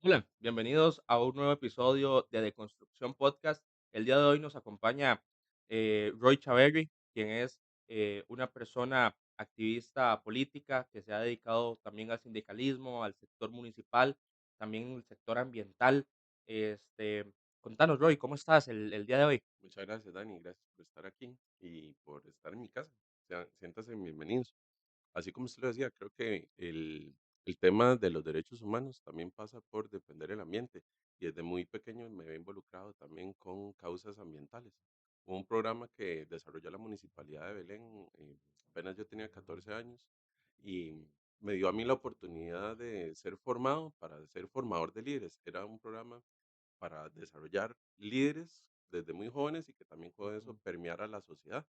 Hola, bienvenidos a un nuevo episodio de Deconstrucción Podcast. El día de hoy nos acompaña Roy Chaverri, quien es una persona activista política que se ha dedicado también al sindicalismo, al sector municipal, también el sector ambiental. Este, Contanos, Roy, ¿cómo estás el día de hoy? Muchas gracias, Dani. Gracias por estar aquí y por estar en mi casa. Siéntanse bienvenidos. Así como usted lo decía, creo que el tema de los derechos humanos también pasa por defender el ambiente. Y desde muy pequeño me he involucrado también con causas ambientales. Hubo un programa que desarrolló la Municipalidad de Belén, apenas yo tenía 14 años, y me dio a mí la oportunidad de ser formado para ser formador de líderes. Era un programa para desarrollar líderes desde muy jóvenes y que también con eso Ujú. permear a la sociedad.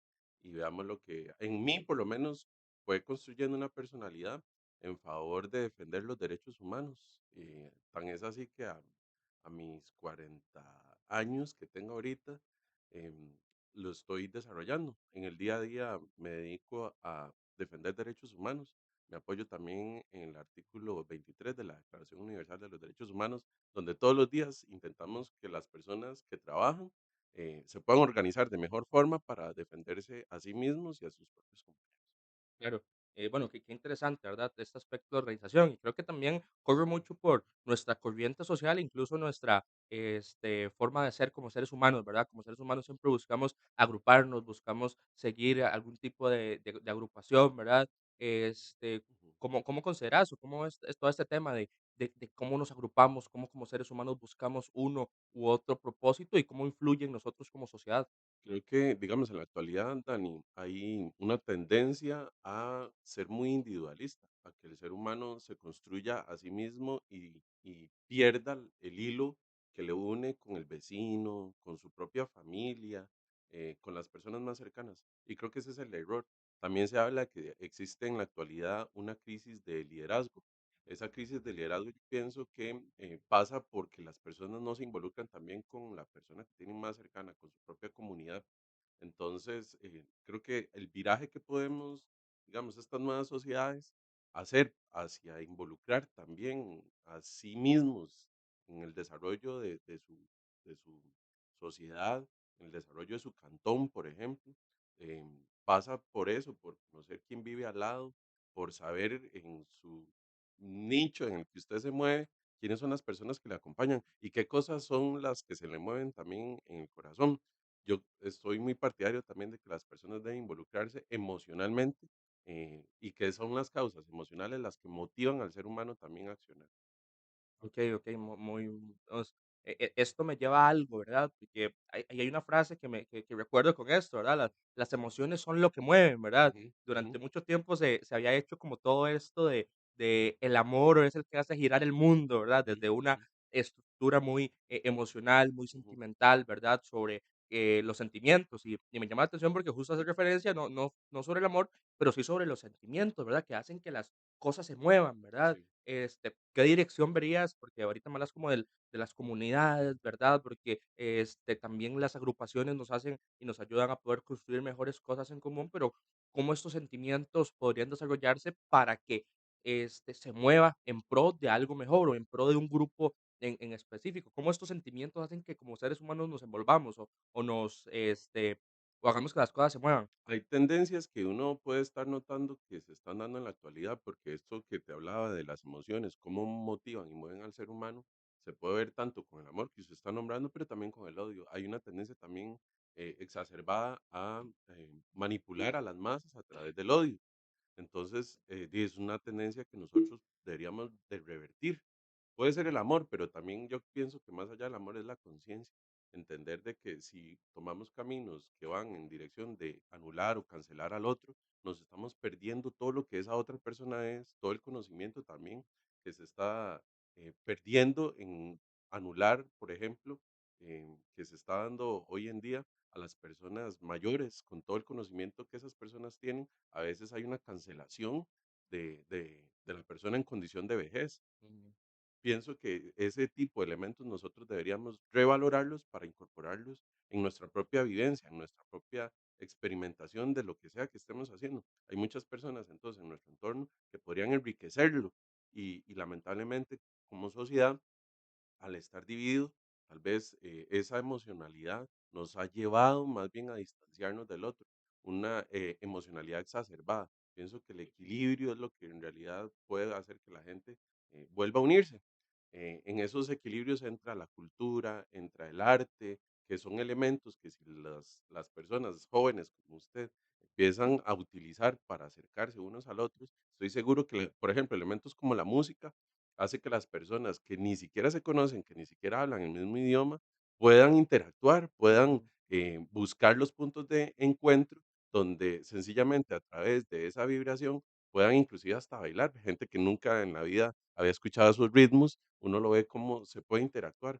Y veamos lo que en mí, por lo menos, fue construyendo una personalidad en favor de defender los derechos humanos. Y tan es así que a mis 40 años que tengo ahorita, em, lo estoy desarrollando. En el día a día me dedico a defender derechos humanos. Me apoyo también en el artículo 23 de la Declaración Universal de los Derechos Humanos, donde todos los días intentamos que las personas que trabajan se puedan organizar de mejor forma para defenderse a sí mismos y a sus propios compañeros. Claro. Bueno, qué interesante, ¿verdad? Este aspecto de organización. Y creo que también corre mucho por nuestra corriente social, incluso nuestra forma de ser como seres humanos, ¿verdad? Como seres humanos siempre buscamos agruparnos, buscamos seguir algún tipo de agrupación, ¿verdad? Este, Ujú. ¿cómo consideras o cómo es todo este tema de cómo nos agrupamos, cómo como seres humanos buscamos uno u otro propósito y cómo influye en nosotros como sociedad? Creo que, digamos, en la actualidad, Dani, hay una tendencia a ser muy individualista, a que el ser humano se construya a sí mismo y pierda el hilo que le une con el vecino, con su propia familia, con las personas más cercanas. Y creo que ese es el error. También se habla que existe en la actualidad una crisis de liderazgo. Esa crisis de liderazgo yo pienso que pasa porque las personas no se involucran también con la persona que tienen más cercana, con su propia comunidad. Entonces, creo que el viraje que podemos, digamos, estas nuevas sociedades hacer hacia involucrar también a sí mismos en el desarrollo de su sociedad, en el desarrollo de su cantón, por ejemplo, pasa por eso, por conocer quién vive al lado, por saber en su nicho en el que usted se mueve, quiénes son las personas que le acompañan y qué cosas son las que se le mueven también en el corazón. Yo estoy muy partidario también de que las personas deben involucrarse emocionalmente, y que son las causas emocionales las que motivan al ser humano también a accionar. Okey, okey, muy esto me lleva a algo, ¿verdad? Porque hay una frase que recuerdo con esto, ¿verdad? Las emociones son lo que mueven, ¿verdad? Ujú, ujú, Durante mucho tiempo se había hecho como todo esto de el amor es el que hace girar el mundo, ¿verdad? ujú, Desde una ujú, estructura muy emocional, muy ujú. sentimental, ¿verdad? Sobre, los sentimientos, y me llama la atención porque justo hace referencia no sobre el amor, pero sí sobre los sentimientos, ¿verdad? Que hacen que las cosas se muevan, ¿verdad? Sí. ¿Qué dirección verías? Porque ahorita me hablas como de las comunidades, ¿verdad? Porque, también las agrupaciones nos hacen y nos ayudan a poder construir mejores cosas en común, pero, ¿cómo estos sentimientos podrían desarrollarse para que, se mueva en pro de algo mejor o en pro de un grupo en específico? ¿Cómo estos sentimientos hacen que como seres humanos nos envolvamos o nos, o hagamos que las cosas se muevan? Hay tendencias que uno puede estar notando que se están dando en la actualidad, porque esto que te hablaba de las emociones, cómo motivan y mueven al ser humano, se puede ver tanto con el amor que usted está nombrando, pero también con el odio. Hay una tendencia también exacerbada a manipular a las masas a través del odio. Entonces, es una tendencia que nosotros deberíamos de revertir. Puede ser el amor, pero también yo pienso que más allá del amor es la conciencia. Entender de que si tomamos caminos que van en dirección de anular o cancelar al otro, nos estamos perdiendo todo lo que esa otra persona es, todo el conocimiento también que se está perdiendo en anular, por ejemplo, que se está dando hoy en día a las personas mayores, con todo el conocimiento que esas personas tienen. A veces hay una cancelación de la persona en condición de vejez. Mm. Pienso que ese tipo de elementos nosotros deberíamos revalorarlos para incorporarlos en nuestra propia vivencia, en nuestra propia experimentación de lo que sea que estemos haciendo. Hay muchas personas entonces en nuestro entorno que podrían enriquecerlo y lamentablemente como sociedad al estar dividido, tal vez esa emocionalidad nos ha llevado más bien a distanciarnos del otro, una emocionalidad exacerbada. Pienso que el equilibrio es lo que en realidad puede hacer que la gente vuelva a unirse. En esos equilibrios entra la cultura, entra el arte, que son elementos que si las personas jóvenes como usted empiezan a utilizar para acercarse unos al otros, estoy seguro que, por ejemplo, elementos como la música hace que las personas que ni siquiera se conocen, que ni siquiera hablan el mismo idioma, puedan interactuar, puedan Ujú. buscar los puntos de encuentro donde sencillamente a través de esa vibración puedan inclusive hasta bailar. Gente que nunca en la vida había escuchado esos ritmos, uno lo ve como se puede interactuar.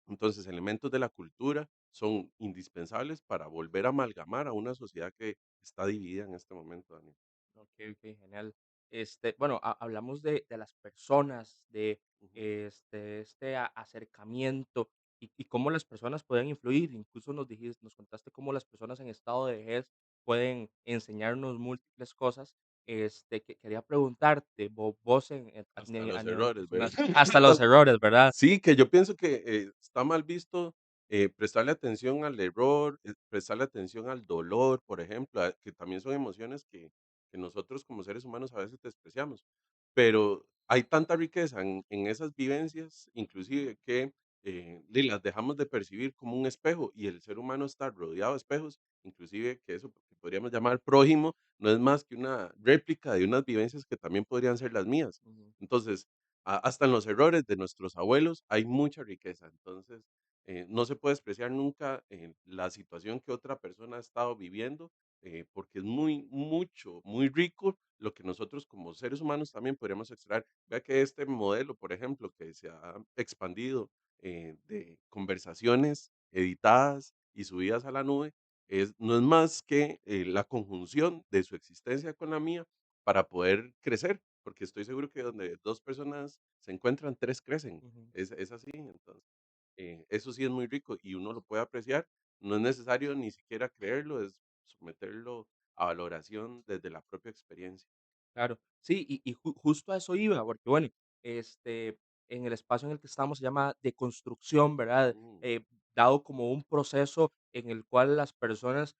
Entonces, elementos de la cultura son indispensables para volver a amalgamar a una sociedad que está dividida en este momento, Daniel. Okey, okey, genial. Bueno, hablamos de las personas, de, Ujú, acercamiento y cómo las personas pueden influir. Incluso nos contaste cómo las personas en estado de vejez pueden enseñarnos múltiples cosas. Quería preguntarte, vos hasta los a nivel errores, ¿verdad? personal hasta los errores, ¿verdad? Sí, que yo pienso que, está mal visto, prestarle atención al error, prestarle atención al dolor, por ejemplo, que también son emociones que nosotros como seres humanos a veces despreciamos. Pero hay tanta riqueza en esas vivencias, inclusive que, las dejamos de percibir como un espejo, y el ser humano está rodeado de espejos, inclusive que eso que podríamos llamar prójimo, no es más que una réplica de unas vivencias que también podrían ser las mías. Ujú, Entonces, hasta en los errores de nuestros abuelos hay mucha riqueza. Entonces, no se puede despreciar nunca la situación que otra persona ha estado viviendo, porque es muy rico lo que nosotros como seres humanos también podríamos extraer. Vea que este modelo, por ejemplo, que se ha expandido de conversaciones editadas y subidas a la nube, no es más que la conjunción de su existencia con la mía para poder crecer, porque estoy seguro que donde 2 personas se encuentran, 3 crecen. ujú. Es así, entonces, eso sí es muy rico y uno lo puede apreciar. No es necesario ni siquiera creerlo, es someterlo a valoración desde la propia experiencia. Claro. Sí, y justo a eso iba, porque bueno, en el espacio en el que estamos se llama deconstrucción, ¿verdad? Mm, Dado como un proceso en el cual las personas,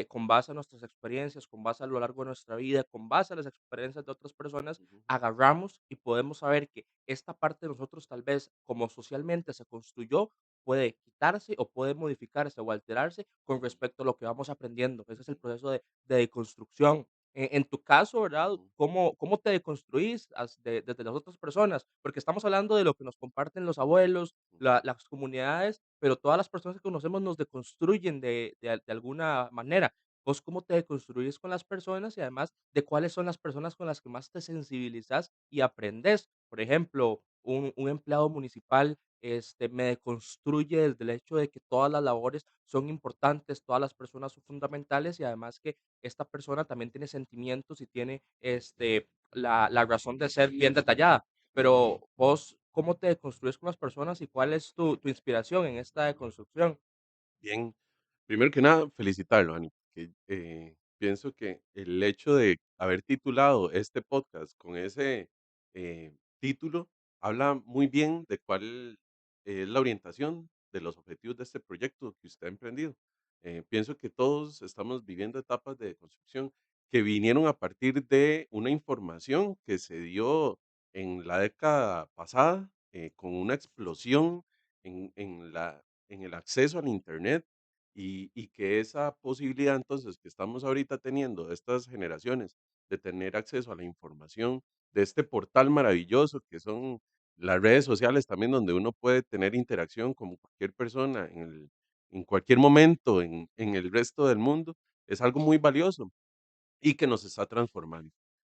con base a nuestras experiencias, con base a lo largo de nuestra vida, con base a las experiencias de otras personas, ujú, agarramos y podemos saber que esta parte de nosotros, tal vez, como socialmente se construyó, puede quitarse o puede modificarse o alterarse con mm, respecto a lo que vamos aprendiendo. Ese es el ujú, proceso de deconstrucción. En tu caso, ¿verdad? ujú, ¿Cómo te deconstruís desde las otras personas? Porque estamos hablando de lo que nos comparten los abuelos, ujú, las comunidades, pero todas las personas que conocemos nos deconstruyen de alguna manera. ¿Vos cómo te deconstruís con las personas? Y además, ¿de cuáles son las personas con las que más te sensibilizás y aprendes? Por ejemplo, un empleado municipal, me deconstruye desde el hecho de que todas las labores son importantes, todas las personas son fundamentales y además que esta persona también tiene sentimientos y tiene, la razón de ser bien detallada. ujú. Pero vos, ¿cómo te construyes con las personas y cuál es tu inspiración en esta deconstrucción? Bien, primero que nada, felicitarlo, Ani, que pienso que el hecho de haber titulado este podcast con ese título habla muy bien de cuál es la orientación de los objetivos de este proyecto que usted ha emprendido. Pienso que todos estamos viviendo etapas de construcción que vinieron a partir de una información que se dio en la década pasada, con una explosión en el acceso al Internet, y que esa posibilidad entonces que estamos ahorita teniendo de estas generaciones de tener acceso a la información de este portal maravilloso que son las redes sociales también, donde uno puede tener interacción con cualquier persona en cualquier momento en el resto del mundo, es algo muy valioso y que nos está transformando,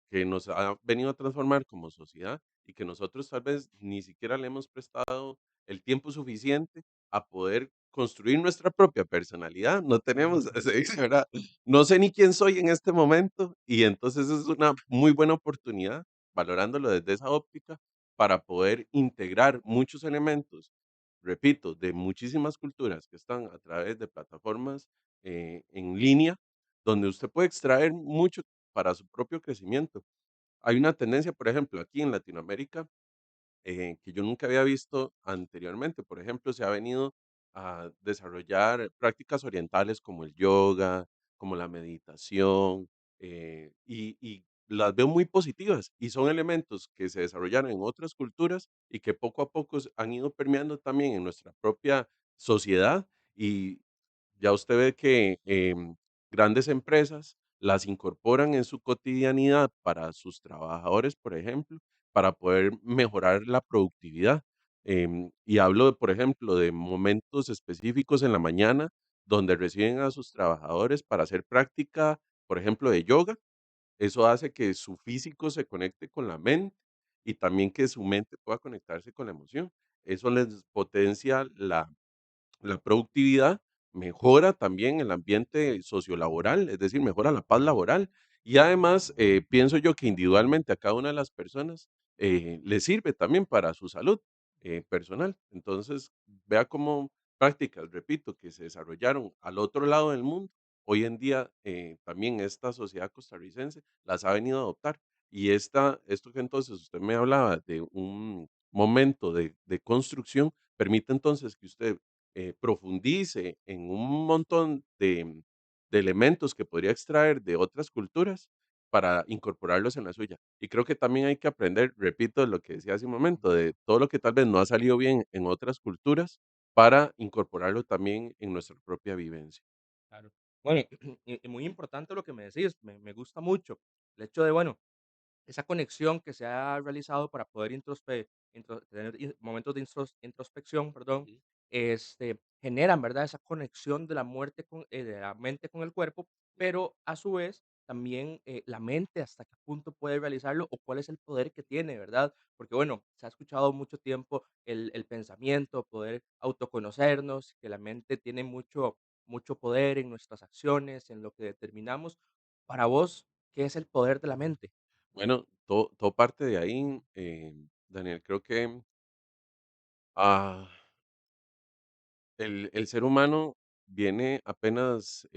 que nos ha venido a transformar como sociedad y que nosotros tal vez ni siquiera le hemos prestado el tiempo suficiente a poder construir nuestra propia personalidad. No tenemos, se dice, ¿verdad? No sé ni quién soy en este momento y entonces es una muy buena oportunidad, valorándolo desde esa óptica, para poder integrar muchos elementos, repito, de muchísimas culturas que están a través de plataformas en línea donde usted puede extraer mucho para su propio crecimiento. Hay una tendencia, por ejemplo, aquí en Latinoamérica, que yo nunca había visto anteriormente. Por ejemplo, se ha venido a desarrollar prácticas orientales como el yoga, como la meditación, y las veo muy positivas y son elementos que se desarrollaron en otras culturas y que poco a poco han ido permeando también en nuestra propia sociedad y ya usted ve que grandes empresas las incorporan en su cotidianidad para sus trabajadores, por ejemplo, para poder mejorar la productividad. Y hablo, por ejemplo, de momentos específicos en la mañana donde reciben a sus trabajadores para hacer práctica, por ejemplo, de yoga. Eso hace que su físico se conecte con la mente y también que su mente pueda conectarse con la emoción. Eso les potencia la productividad, mejora también el ambiente sociolaboral, es decir, mejora la paz laboral. Y además, pienso yo que individualmente a cada una de las personas le sirve también para su salud personal. Entonces, vea cómo prácticas, repito, que se desarrollaron al otro lado del mundo, hoy en día también esta sociedad costarricense las ha venido a adoptar. Y esto que entonces usted me hablaba de un momento de construcción, permite entonces que usted profundice en un montón de elementos que podría extraer de otras culturas para incorporarlos en la suya. Y creo que también hay que aprender, repito, lo que decía hace un momento, de todo lo que tal vez no ha salido bien en otras culturas para incorporarlo también en nuestra propia vivencia. Claro. Bueno, y muy importante lo que me decís, me gusta mucho el hecho de, bueno, esa conexión que se ha realizado para poder tener momentos de introspección, perdón, generan, ¿verdad? Esa conexión de la muerte de la mente con el cuerpo, pero a su vez también la mente hasta qué punto puede realizarlo o cuál es el poder que tiene, ¿verdad? Porque bueno, se ha escuchado mucho tiempo el pensamiento, poder autoconocernos, que la mente tiene mucho poder en nuestras acciones, en lo que determinamos. Para vos, ¿qué es el poder de la mente? Bueno, todo parte de ahí, Daniel. Creo que ah, el ser humano viene apenas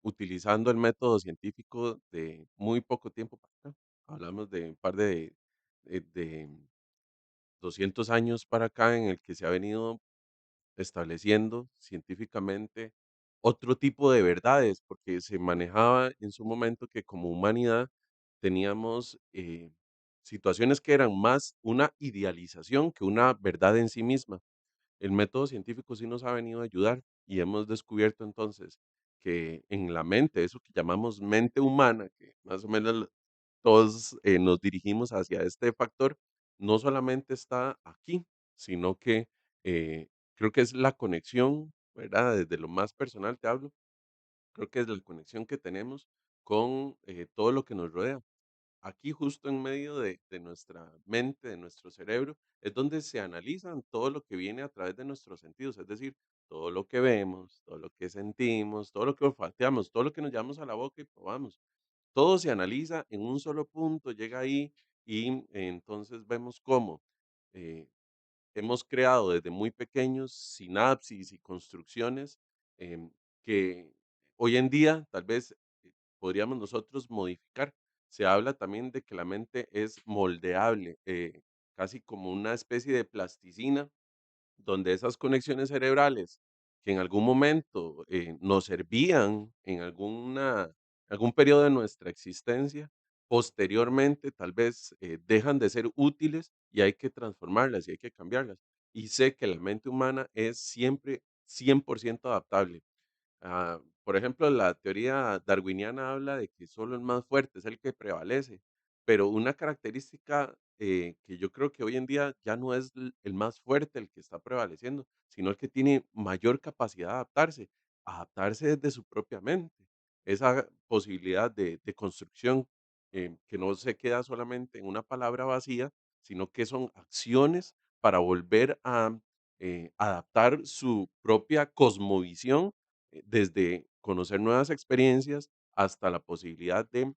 utilizando el método científico de muy poco tiempo para acá. Hablamos de un par de 200 años para acá en el que se ha venido estableciendo científicamente otro tipo de verdades, porque se manejaba en su momento que como humanidad teníamos situaciones que eran más una idealización que una verdad en sí misma. El método científico sí nos ha venido a ayudar y hemos descubierto entonces que en la mente, eso que llamamos mente humana, que más o menos todos nos dirigimos hacia este factor, no solamente está aquí, sino que creo que es la conexión, ¿verdad? Desde lo más personal te hablo, creo que es la conexión que tenemos con todo lo que nos rodea. Aquí justo en medio de nuestra mente, de nuestro cerebro, es donde se analizan todo lo que viene a través de nuestros sentidos, es decir, todo lo que vemos, todo lo que sentimos, todo lo que olfateamos, todo lo que nos llevamos a la boca y probamos. Todo se analiza en un solo punto, llega ahí y entonces vemos cómo eh, hemos creado desde muy pequeños sinapsis y construcciones que hoy en día tal vez podríamos nosotros modificar. Se habla también de que la mente es moldeable, casi como una especie de plasticina donde esas conexiones cerebrales que en algún momento nos servían en algún periodo de nuestra existencia, posteriormente tal vez dejan de ser útiles y hay que transformarlas y hay que cambiarlas. Y sé que la mente humana es siempre 100% adaptable. Por ejemplo, la teoría darwiniana habla de que solo el más fuerte es el que prevalece, pero una característica que yo creo que hoy en día ya no es el más fuerte el que está prevaleciendo, sino el que tiene mayor capacidad de adaptarse desde su propia mente. Esa posibilidad de construcción que no se queda solamente en una palabra vacía, sino que son acciones para volver a adaptar su propia cosmovisión desde conocer nuevas experiencias hasta la posibilidad de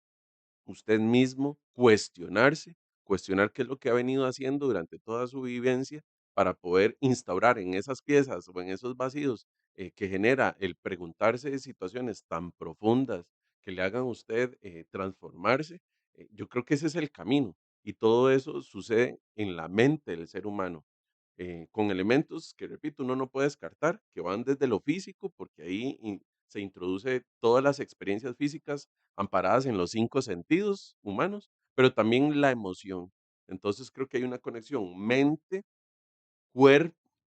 usted mismo cuestionarse, cuestionar qué es lo que ha venido haciendo durante toda su vivencia para poder instaurar en esas piezas o en esos vacíos que genera el preguntarse de situaciones tan profundas que le hagan a usted transformarse. Yo creo que ese es el camino. y todo eso sucede en la mente del ser humano, con elementos que, repito, uno no puede descartar, que van desde lo físico, porque ahí se introduce todas las experiencias físicas amparadas en los 5 sentidos humanos, pero también la emoción. Entonces, creo que hay una conexión mente, cuerpo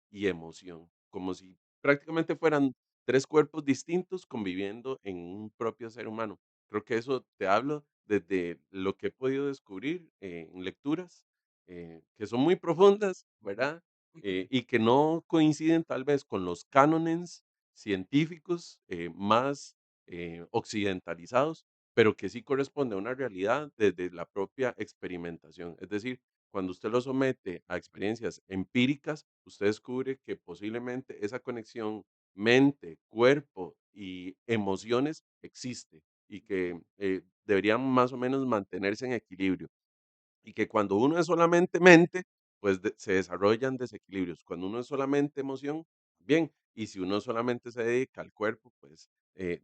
y emoción, como si prácticamente fueran 3 cuerpos distintos conviviendo en un propio ser humano. Creo que eso te hablo desde lo que he podido descubrir en lecturas, que son muy profundas, ¿verdad? Y que no coinciden tal vez con los cánones científicos más occidentalizados, pero que sí corresponde a una realidad desde la propia experimentación. Es decir, cuando usted lo somete a experiencias empíricas, usted descubre que posiblemente esa conexión mente, cuerpo y emociones existe y que deberían más o menos mantenerse en equilibrio. Y que cuando uno es solamente mente, pues se desarrollan desequilibrios. Cuando uno es solamente emoción, bien. Y si uno solamente se dedica al cuerpo, pues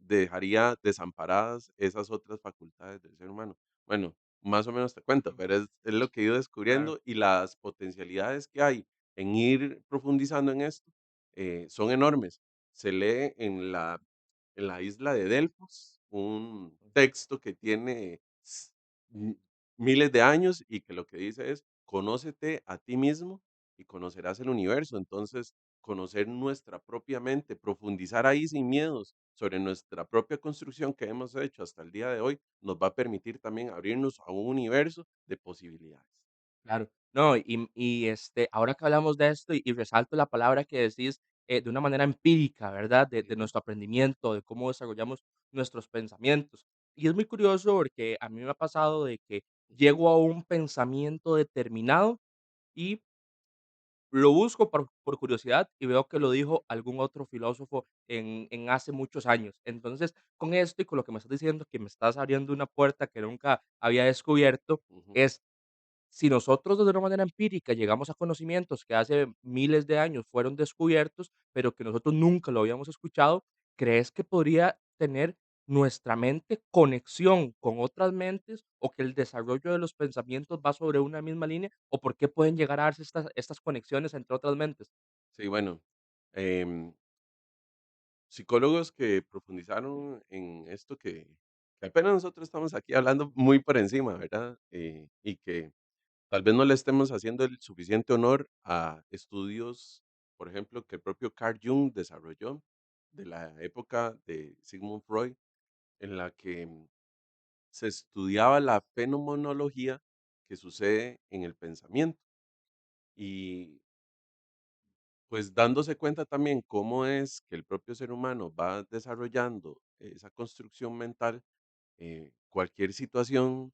dejaría desamparadas esas otras facultades del ser humano. Bueno, más o menos te cuento, pero es lo que he ido Claro. descubriendo y las potencialidades que hay en ir profundizando en esto son enormes. Se lee en la isla de Delfos un texto que tiene miles de años y que lo que dice es, conócete a ti mismo y conocerás el universo. Entonces, conocer nuestra propia mente, profundizar ahí sin miedos sobre nuestra propia construcción que hemos hecho hasta el día de hoy, nos va a permitir también abrirnos a un universo de posibilidades. Claro. No, ahora que hablamos de esto y resalto la palabra que decís, de una manera empírica, ¿verdad? De Ujú, nuestro aprendimiento, de cómo desarrollamos nuestros pensamientos. Y es muy curioso porque a mí me ha pasado de que ujú, llego a un pensamiento determinado y lo busco por curiosidad y veo que lo dijo algún otro filósofo en hace muchos años. Entonces, con esto y con lo que me estás diciendo, que me estás abriendo una puerta que nunca había descubierto, ujú. es si nosotros de una manera empírica llegamos a conocimientos que hace miles de años fueron descubiertos, pero que nosotros nunca lo habíamos escuchado, ¿crees que podría tener nuestra mente conexión con otras mentes o que el desarrollo de los pensamientos va sobre una misma línea? ¿O por qué pueden llegar a darse estas conexiones entre otras mentes? Sí, bueno, em, psicólogos que profundizaron en esto que apenas nosotros estamos aquí hablando muy por encima, ¿verdad? Y que tal vez no le estemos haciendo el suficiente honor a estudios, por ejemplo, que el propio Carl Jung desarrolló de la época de Sigmund Freud, en la que se estudiaba la fenomenología que sucede en el pensamiento. Y pues dándose cuenta también cómo es que el propio ser humano va desarrollando esa construcción mental, cualquier situación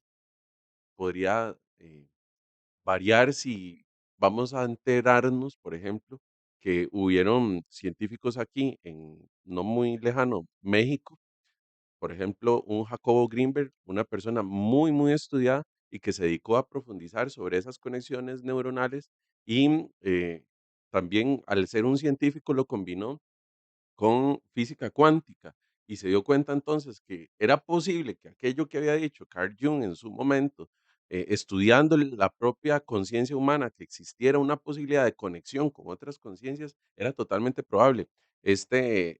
podría variar si vamos a enterarnos, por ejemplo, que hubieron científicos aquí en no muy lejano México, por ejemplo, un Jacobo Greenberg, una persona muy, muy estudiada y que se dedicó a profundizar sobre esas conexiones neuronales y también al ser un científico lo combinó con física cuántica y se dio cuenta entonces que era posible que aquello que había dicho Carl Jung en su momento, estudiando la propia conciencia humana, que existiera una posibilidad de conexión con otras conciencias, era totalmente probable. Este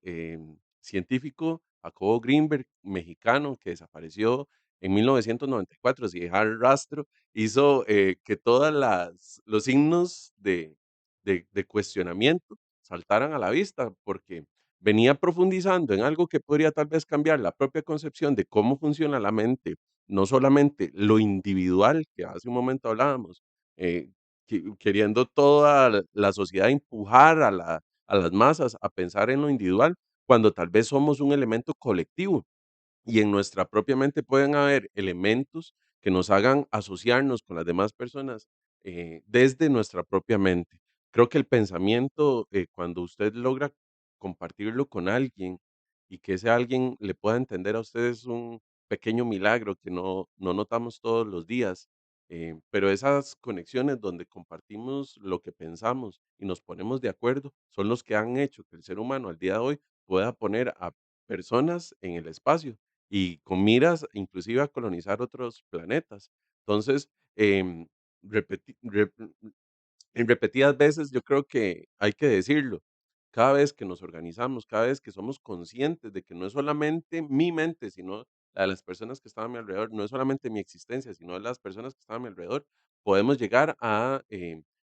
científico, Jacobo Greenberg, mexicano, que desapareció en 1994 sin dejar rastro, hizo que todos los signos de cuestionamiento saltaran a la vista, porque venía profundizando en algo que podría tal vez cambiar la propia concepción de cómo funciona la mente, no solamente lo individual, que hace un momento hablábamos, queriendo toda la sociedad empujar a las masas a pensar en lo individual, cuando tal vez somos un elemento colectivo y en nuestra propia mente pueden haber elementos que nos hagan asociarnos con las demás personas desde nuestra propia mente. Creo que el pensamiento, cuando usted logra compartirlo con alguien y que ese alguien le pueda entender a usted es un pequeño milagro que no notamos todos los días. Pero esas conexiones donde compartimos lo que pensamos y nos ponemos de acuerdo son los que han hecho que el ser humano al día de hoy pueda poner a personas en el espacio y con miras inclusive a colonizar otros planetas. Entonces, em, repeti rep en repetidas veces, yo creo que hay que decirlo. Cada vez que nos organizamos, cada vez que somos conscientes de que no es solamente mi mente, sino la de las personas que están a mi alrededor, no es solamente mi existencia, sino de las personas que están a mi alrededor, podemos llegar a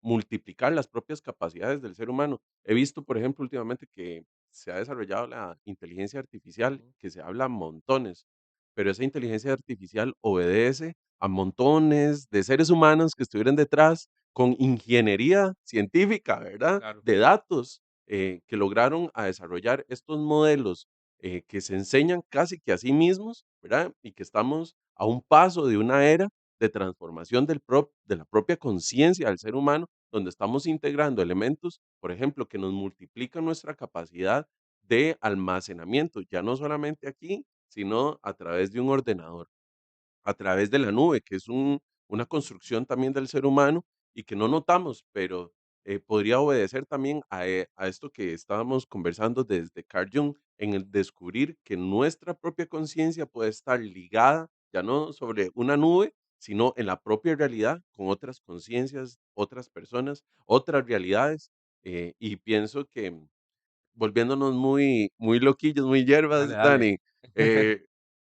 multiplicar las propias capacidades del ser humano. He visto, por ejemplo, últimamente que se ha desarrollado la inteligencia artificial, Ujú, que se habla montones, pero esa inteligencia artificial obedece a montones de seres humanos que estuvieron detrás con ingeniería científica, ¿verdad? claro, De datos, que lograron a desarrollar estos modelos, que se enseñan casi que a sí mismos, ¿verdad? Y que estamos a un paso de una era de transformación de la propia conciencia del ser humano, donde estamos integrando elementos, por ejemplo, que nos multiplican nuestra capacidad de almacenamiento, ya no solamente aquí, sino a través de un ordenador, a través de la nube, que es una construcción también del ser humano y que no notamos, pero podría obedecer también a esto que estábamos conversando desde Carl Jung, en el descubrir que nuestra propia conciencia puede estar ligada ya no sobre una nube, sino en la propia realidad con otras conciencias, otras personas, otras realidades. Y pienso que volviéndonos muy, muy loquillos, muy dale, hierbas, dale. Dani, eh,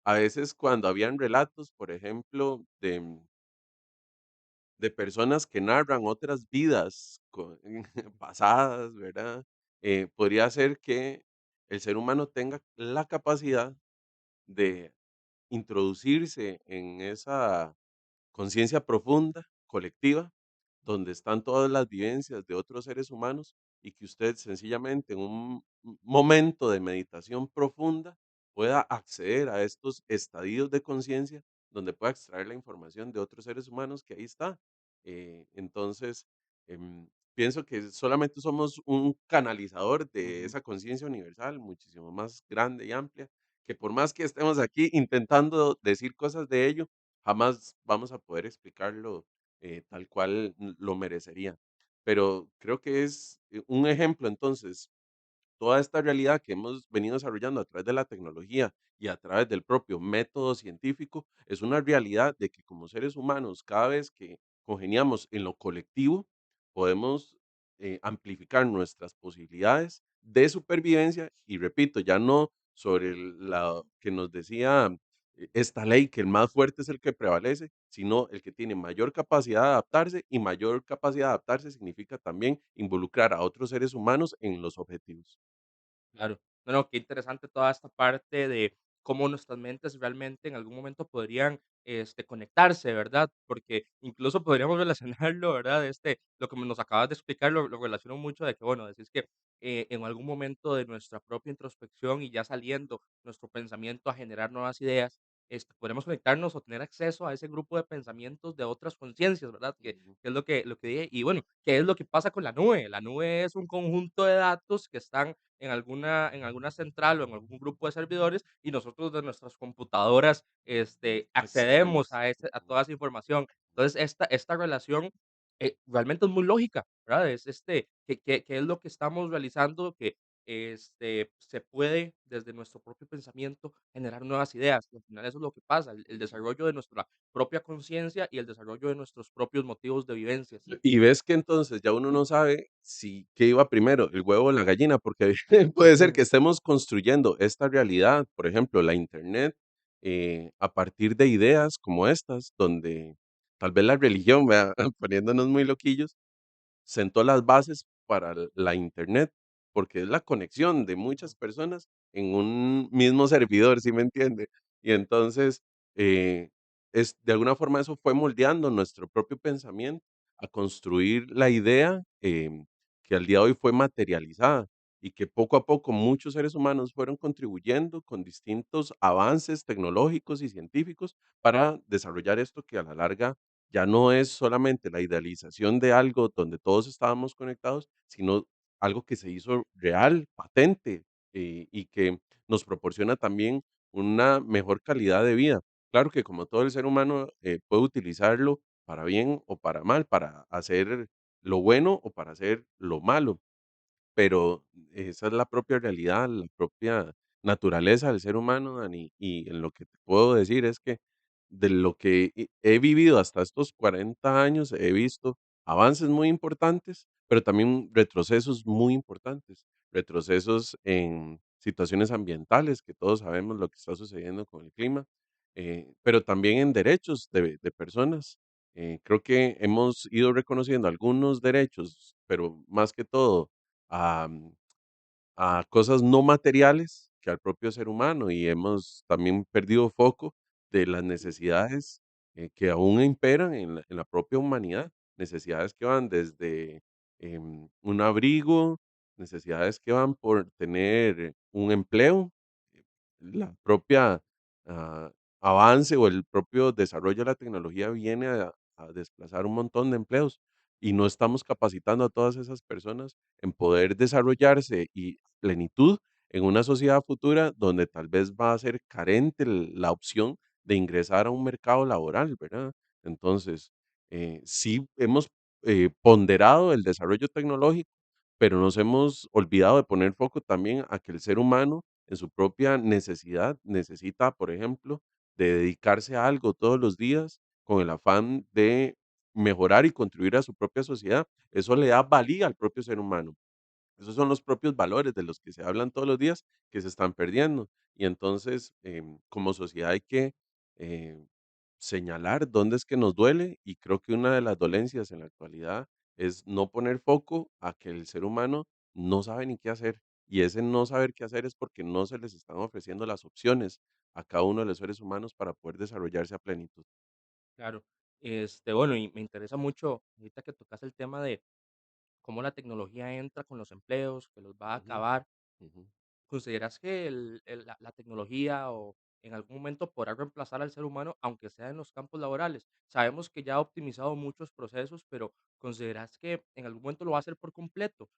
a veces cuando habían relatos, por ejemplo, de personas que narran otras vidas pasadas, ¿verdad? Podría ser que el ser humano tenga la capacidad de introducirse en esa conciencia profunda, colectiva, donde están todas las vivencias de otros seres humanos y que usted sencillamente en un momento de meditación profunda pueda acceder a estos estadios de conciencia donde pueda extraer la información de otros seres humanos que ahí está. Entonces, pienso que solamente somos un canalizador de Ujú. esa conciencia universal muchísimo más grande y amplia, que por más que estemos aquí intentando decir cosas de ello, jamás vamos a poder explicarlo tal cual lo merecería. Pero creo que es un ejemplo entonces toda esta realidad que hemos venido desarrollando a través de la tecnología y a través del propio método científico, es una realidad de que como seres humanos, cada vez que congeniamos en lo colectivo, podemos amplificar nuestras posibilidades de supervivencia y repito, ya no sobre la que nos decía esta ley, que el más fuerte es el que prevalece, sino el que tiene mayor capacidad de adaptarse y mayor capacidad de adaptarse significa también involucrar a otros seres humanos en los objetivos. Claro. No, no, qué interesante toda esta parte de cómo nuestras mentes realmente en algún momento podrían, conectarse, ¿verdad? Porque incluso podríamos relacionarlo, ¿verdad? Lo que nos acabas de explicar lo relaciono mucho de que, bueno, decís que, en algún momento de nuestra propia introspección y ya saliendo nuestro pensamiento a generar nuevas ideas, podremos conectarnos o tener acceso a ese grupo de pensamientos de otras conciencias, ¿verdad? Ujú. Que es lo que dije. Y bueno, ¿qué es lo que pasa con la nube? La nube es un conjunto de datos que están en alguna central o en algún grupo de servidores y nosotros de nuestras computadoras, accedemos Accedemos. a Ujú. toda esa información. Entonces, esta relación, realmente es muy lógica, ¿verdad? ¿Qué es lo que estamos realizando? Que, se puede, desde nuestro propio pensamiento, generar nuevas ideas, y al final eso es lo que pasa, el Ujú. desarrollo de nuestra propia conciencia y el desarrollo de nuestros propios motivos de vivencias. Y ves que entonces ya uno no sabe si qué iba primero, el huevo o la gallina, porque puede ser que estemos construyendo esta realidad, por ejemplo, la Internet, a partir de ideas como estas, donde tal vez la religión, ¿verdad? Poniéndonos muy loquillos, sentó las bases para la Internet, porque es la conexión de muchas personas en un mismo servidor, ¿sí me entiende? Y entonces, eh, de alguna forma eso fue moldeando nuestro propio pensamiento a construir la idea que al día de hoy fue materializada y que poco a poco muchos seres humanos fueron contribuyendo con distintos avances tecnológicos y científicos para desarrollar esto que a la larga ya no es solamente la idealización de algo donde todos estábamos conectados, sino algo que se hizo real, patente, y que nos proporciona también una mejor calidad de vida. Claro que como todo el ser humano puede utilizarlo para bien o para mal, para hacer lo bueno o para hacer lo malo, pero esa es la propia realidad, la propia naturaleza del ser humano, Dani, y en lo que te puedo decir es que de lo que he vivido hasta estos 40 años, he visto avances muy importantes, pero también retrocesos muy importantes, retrocesos en situaciones ambientales, que todos sabemos lo que está sucediendo con el clima, pero también en derechos de personas. Creo que hemos ido reconociendo algunos derechos, pero más que todo a cosas no materiales que al propio ser humano y hemos también perdido foco de las necesidades que aún imperan en la propia humanidad, necesidades que van desde un abrigo, necesidades que van por tener un empleo, la propia ah, avance o el propio desarrollo de la tecnología viene a desplazar un montón de empleos y no estamos capacitando a todas esas personas en poder desarrollarse y plenitud en una sociedad futura donde tal vez va a ser carente la opción de ingresar a un mercado laboral, ¿verdad? Entonces, sí hemos ponderado el desarrollo tecnológico, pero nos hemos olvidado de poner foco también a que el ser humano en su propia necesidad necesita, por ejemplo, de dedicarse a algo todos los días con el afán de mejorar y contribuir a su propia sociedad. Eso le da valía al propio ser humano. Esos son los propios valores de los que se hablan todos los días que se están perdiendo. Y entonces, como sociedad hay que eh, señalar dónde es que nos duele y creo que una de las dolencias en la actualidad es no poner foco a que el ser humano no sabe ni qué hacer. Y ese no saber qué hacer es porque no se les están ofreciendo las opciones a cada uno de los seres humanos para poder desarrollarse a plenitud. Claro. Bueno, y me interesa mucho ahorita que tocas el tema de cómo la tecnología entra con los empleos, que los va a Ujú, acabar. ujú. ¿Consideras que la tecnología o en algún momento podrá reemplazar al ser humano, aunque sea en los campos laborales? Sabemos que ya ha optimizado muchos procesos, pero ¿consideras que en algún momento lo va a hacer por completo?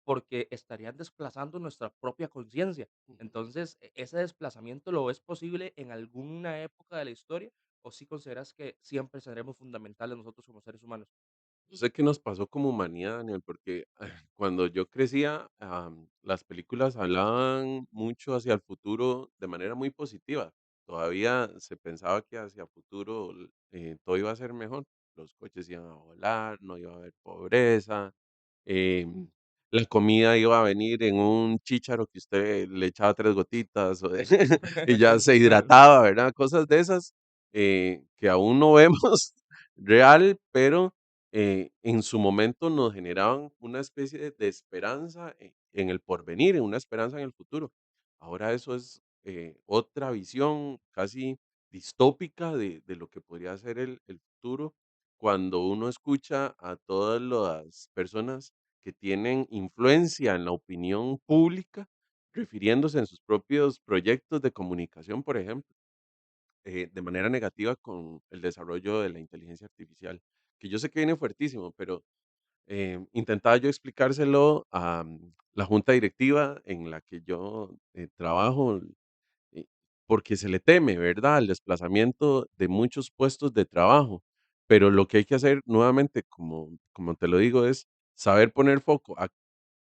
Porque estarían desplazando nuestra propia conciencia. Entonces, ¿ese desplazamiento lo ves posible en alguna época de la historia? ¿O sí consideras que siempre seremos fundamentales nosotros como seres humanos? Yo sé que nos pasó como humanidad, Daniel, porque cuando yo crecía, las películas hablaban mucho hacia el futuro de manera muy positiva. Todavía se pensaba que hacia futuro todo iba a ser mejor. Los coches iban a volar, no iba a haber pobreza, em, la comida iba a venir en un chícharo que usted le echaba 3 gotitas y ya se Claro, hidrataba, ¿verdad? Cosas de esas que aún no vemos real, pero en su momento nos generaban una especie de esperanza en el porvenir, en una esperanza en el futuro. Ahora eso es otra visión casi distópica de lo que podría ser el futuro cuando uno escucha a todas las personas que tienen influencia en la opinión pública, refiriéndose en sus propios proyectos de comunicación, por ejemplo de manera negativa con el desarrollo de la inteligencia artificial, que yo sé que viene fuertísimo, pero intentaba yo explicárselo a la junta directiva en la que yo trabajo, eh, porque se le teme, ¿verdad?, al desplazamiento de muchos puestos de trabajo. Pero lo que hay que hacer nuevamente, como te lo digo, es saber poner foco a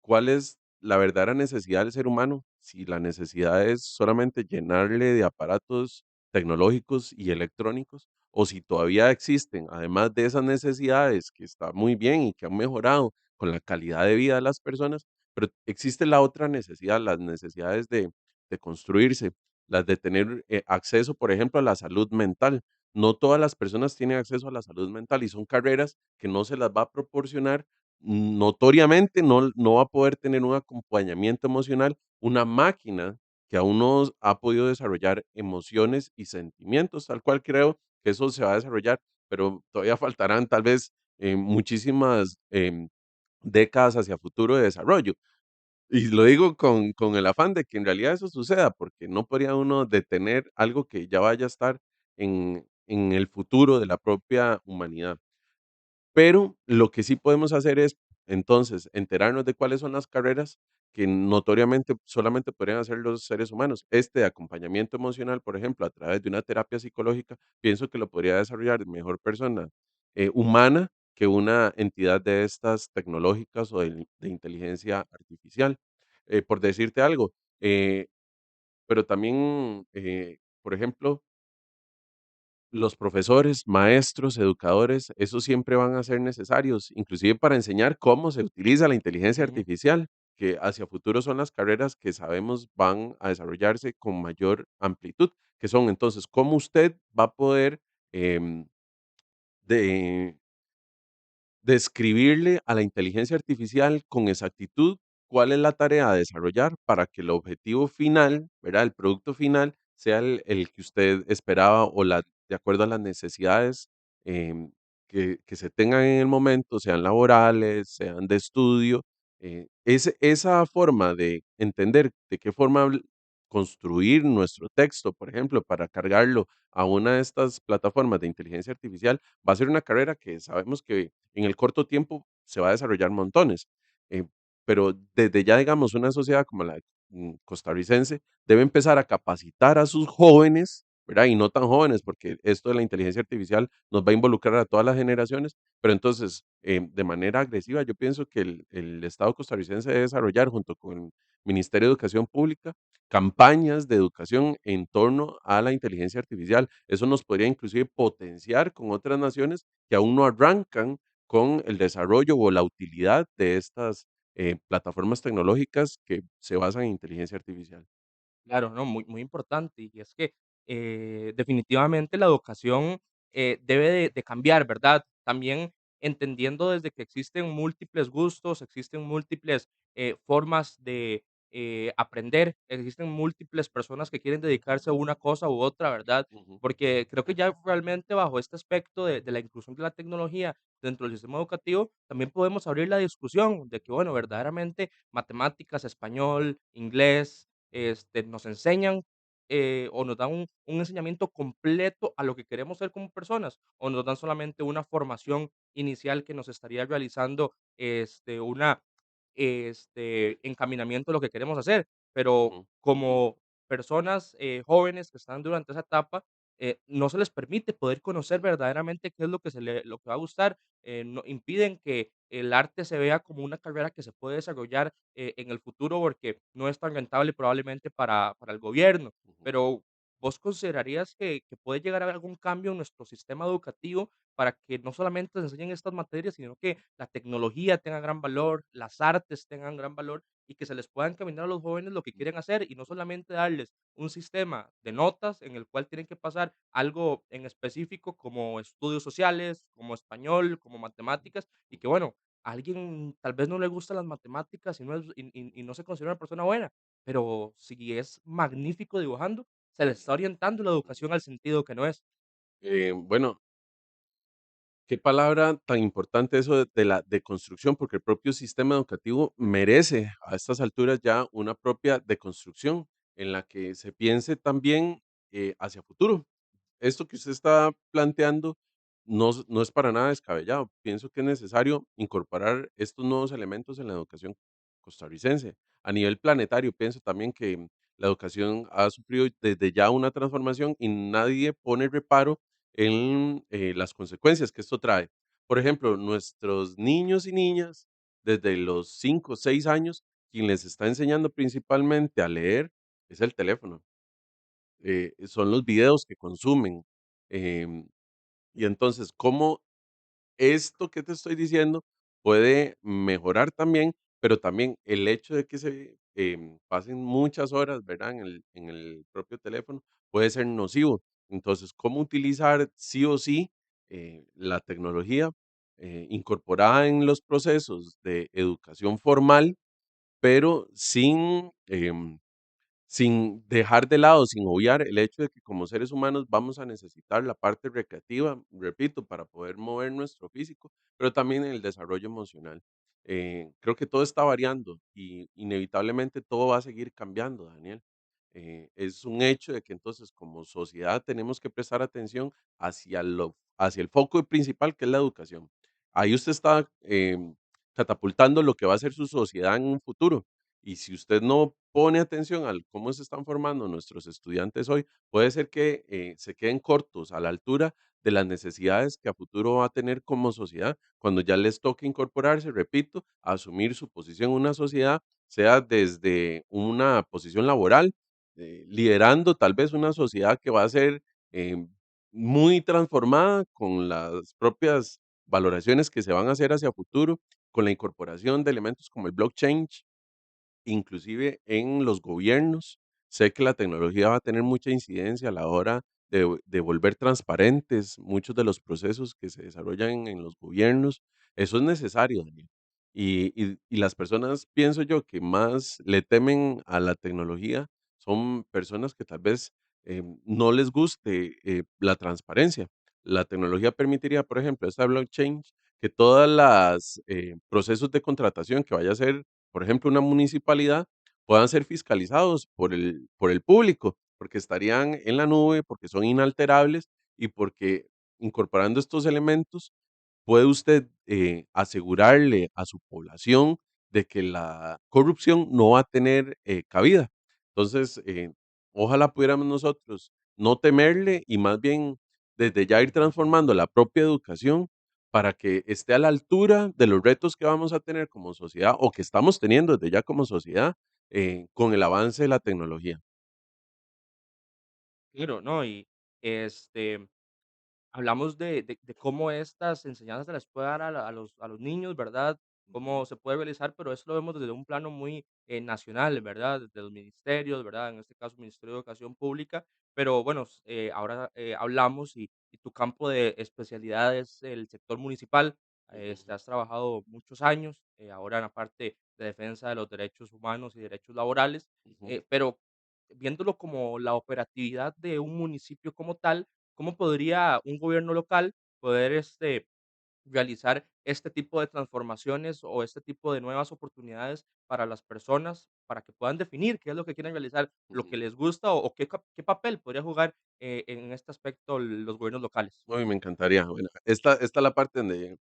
¿cuál es la verdadera necesidad del ser humano? Si la necesidad es solamente llenarle de aparatos tecnológicos y electrónicos, o si todavía existen, además de esas necesidades que está muy bien y que han mejorado con la calidad de vida de las personas, pero existe la otra necesidad, las necesidades de construirse, las de tener acceso, por ejemplo, a la salud mental. No todas las personas tienen acceso a la salud mental y son carreras que no se las va a proporcionar notoriamente no va a poder tener un acompañamiento emocional, una máquina que aún no ha podido desarrollar emociones y sentimientos, tal cual creo que eso se va a desarrollar, pero todavía faltarán tal vez muchísimas décadas hacia futuro de desarrollo. Y lo digo con el afán de que en realidad eso suceda, porque no podría uno detener algo que ya vaya a estar en el futuro de la propia humanidad. Pero lo que sí podemos hacer es, entonces, enterarnos de cuáles son las carreras que notoriamente solamente podrían hacer los seres humanos. Este de acompañamiento emocional, por ejemplo, a través de una terapia psicológica, pienso que lo podría desarrollar mejor persona humana que una entidad de estas tecnológicas o de inteligencia artificial. Por decirte algo, pero también, por ejemplo, Los profesores, maestros, educadores, esos siempre van a ser necesarios, inclusive para enseñar cómo se utiliza la inteligencia Ujú. artificial, que hacia futuro son las carreras que sabemos van a desarrollarse con mayor amplitud, que son entonces cómo usted va a poder em, de describirle a la inteligencia artificial con exactitud cuál es la tarea a desarrollar para que el objetivo final, ¿verdad? El producto final sea el que usted esperaba o de acuerdo a las necesidades em, que se tengan en el momento, sean laborales, sean de estudio. Esa forma de entender de qué forma construir nuestro texto, por ejemplo, para cargarlo a una de estas plataformas de inteligencia artificial, va a ser una carrera que sabemos que en el corto tiempo se va a desarrollar montones, eh, pero desde ya, digamos, una sociedad como la costarricense debe empezar a capacitar a sus jóvenes, ¿verdad? Y no tan jóvenes, porque esto de la inteligencia artificial nos va a involucrar a todas las generaciones, pero entonces, de manera agresiva, yo pienso que el Estado costarricense debe desarrollar junto con el Ministerio de Educación Pública campañas de educación en torno a la inteligencia artificial. Eso nos podría inclusive potenciar con otras naciones que aún no arrancan con el desarrollo o la utilidad de estas plataformas tecnológicas que se basan en inteligencia artificial. Claro, no, muy, muy importante. Y es que definitivamente la educación debe de cambiar, ¿verdad? También entendiendo desde que existen múltiples gustos, existen múltiples formas de aprender, existen múltiples personas que quieren dedicarse a una cosa u otra, ¿verdad? Ujú, Porque creo que ya realmente bajo este aspecto de la inclusión de la tecnología dentro del sistema educativo, también podemos abrir la discusión de que, bueno, verdaderamente matemáticas, español, inglés, nos enseñan o nos dan un enseñamiento completo a lo que queremos ser como personas, o nos dan solamente una formación inicial que nos estaría realizando una encaminamiento de lo que queremos hacer. Pero ujú, como personas jóvenes que están durante esa etapa, no se les permite poder conocer verdaderamente qué es lo que, lo que va a gustar. Impiden que el arte se vea como una carrera que se puede desarrollar en el futuro porque no es tan rentable probablemente para el gobierno. ujú, Pero ¿vos considerarías que puede llegar a haber algún cambio en nuestro sistema educativo para que no solamente se enseñen estas materias, sino que la tecnología tenga gran valor, las artes tengan gran valor y que se les pueda encaminar a los jóvenes lo que ujú, quieren hacer y no solamente darles un sistema de notas en el cual tienen que pasar algo en específico como estudios sociales, como español, como matemáticas y que bueno, a alguien tal vez no le gustan las matemáticas y no, y no se considera una persona buena, pero si es magnífico dibujando, se le está orientando la ujú. educación al sentido que no es. Bueno, qué palabra tan importante eso de la deconstrucción, porque el propio sistema educativo merece a estas alturas ya una propia deconstrucción en la que se piense también hacia futuro. Esto que usted está planteando no es para nada descabellado. Pienso que es necesario incorporar estos nuevos elementos en la educación costarricense. A nivel planetario, pienso también que la educación ha sufrido desde ya una transformación y nadie pone reparo en las consecuencias que esto trae. Por ejemplo, nuestros niños y niñas, desde los 5 o 6 años, quien les está enseñando principalmente a leer es el teléfono, son los videos que consumen. em, y entonces, ¿cómo esto que te estoy diciendo puede mejorar también? Pero también el hecho de que se pasen muchas horas, ¿verdad? En el propio teléfono puede ser nocivo. Entonces, ¿cómo utilizar sí o sí la tecnología incorporada en los procesos de educación formal, pero sin dejar de lado, sin obviar el hecho de que como seres humanos vamos a necesitar la parte recreativa, repito, para poder mover nuestro físico, pero también el desarrollo emocional. Creo que todo está variando y inevitablemente todo va a seguir cambiando, Daniel. Es un hecho de que entonces como sociedad tenemos que prestar atención hacia el foco principal que es la educación. Ahí usted está catapultando lo que va a ser su sociedad en un futuro. Y si usted no pone atención al cómo se están formando nuestros estudiantes hoy, puede ser que se queden cortos a la altura de las necesidades que a futuro va a tener como sociedad, cuando ya les toque incorporarse, repito, a asumir su posición en una sociedad, sea desde una posición laboral, liderando tal vez una sociedad que va a ser eh, muy transformada con las propias valoraciones que se van a hacer hacia futuro, con la incorporación de elementos como el blockchain, inclusive en los gobiernos. Sé que la tecnología va a tener mucha incidencia a la hora de volver transparentes muchos de los procesos que se desarrollan en los gobiernos. Eso es necesario, Daniel. Y las personas, pienso yo, que más le temen a la tecnología son personas que tal vez no les guste la transparencia. La tecnología permitiría, por ejemplo, esta blockchain, que todas las procesos de contratación que vaya a hacer, por ejemplo, una municipalidad, puedan ser fiscalizados por el público, porque estarían en la nube, porque son inalterables y porque incorporando estos elementos puede usted asegurarle a su población de que la corrupción no va a tener cabida. Entonces, ojalá pudiéramos nosotros no temerle y más bien desde ya ir transformando la propia educación para que esté a la altura de los retos que vamos a tener como sociedad o que estamos teniendo desde ya como sociedad con el avance de la tecnología. Claro, ¿no? Y, este, hablamos de cómo estas enseñanzas se les puede dar a los niños, ¿verdad? Cómo Ujú, se puede realizar, pero eso lo vemos desde un plano muy nacional, ¿verdad? Desde los ministerios, ¿verdad? En este caso, Ministerio de Educación Pública. Pero bueno, ahora hablamos y tu campo de especialidad es el sector municipal. ujú, Has trabajado muchos años, ahora en la parte de defensa de los derechos humanos y derechos laborales, ujú, pero viéndolo como la operatividad de un municipio como tal, ¿cómo podría un gobierno local poder, realizar este tipo de transformaciones o este tipo de nuevas oportunidades para las personas, para que puedan definir qué es lo que quieren realizar, lo que ujú. les gusta o qué papel podría jugar, en este aspecto los gobiernos locales? Uy, me encantaría. Bueno, esta es la parte donde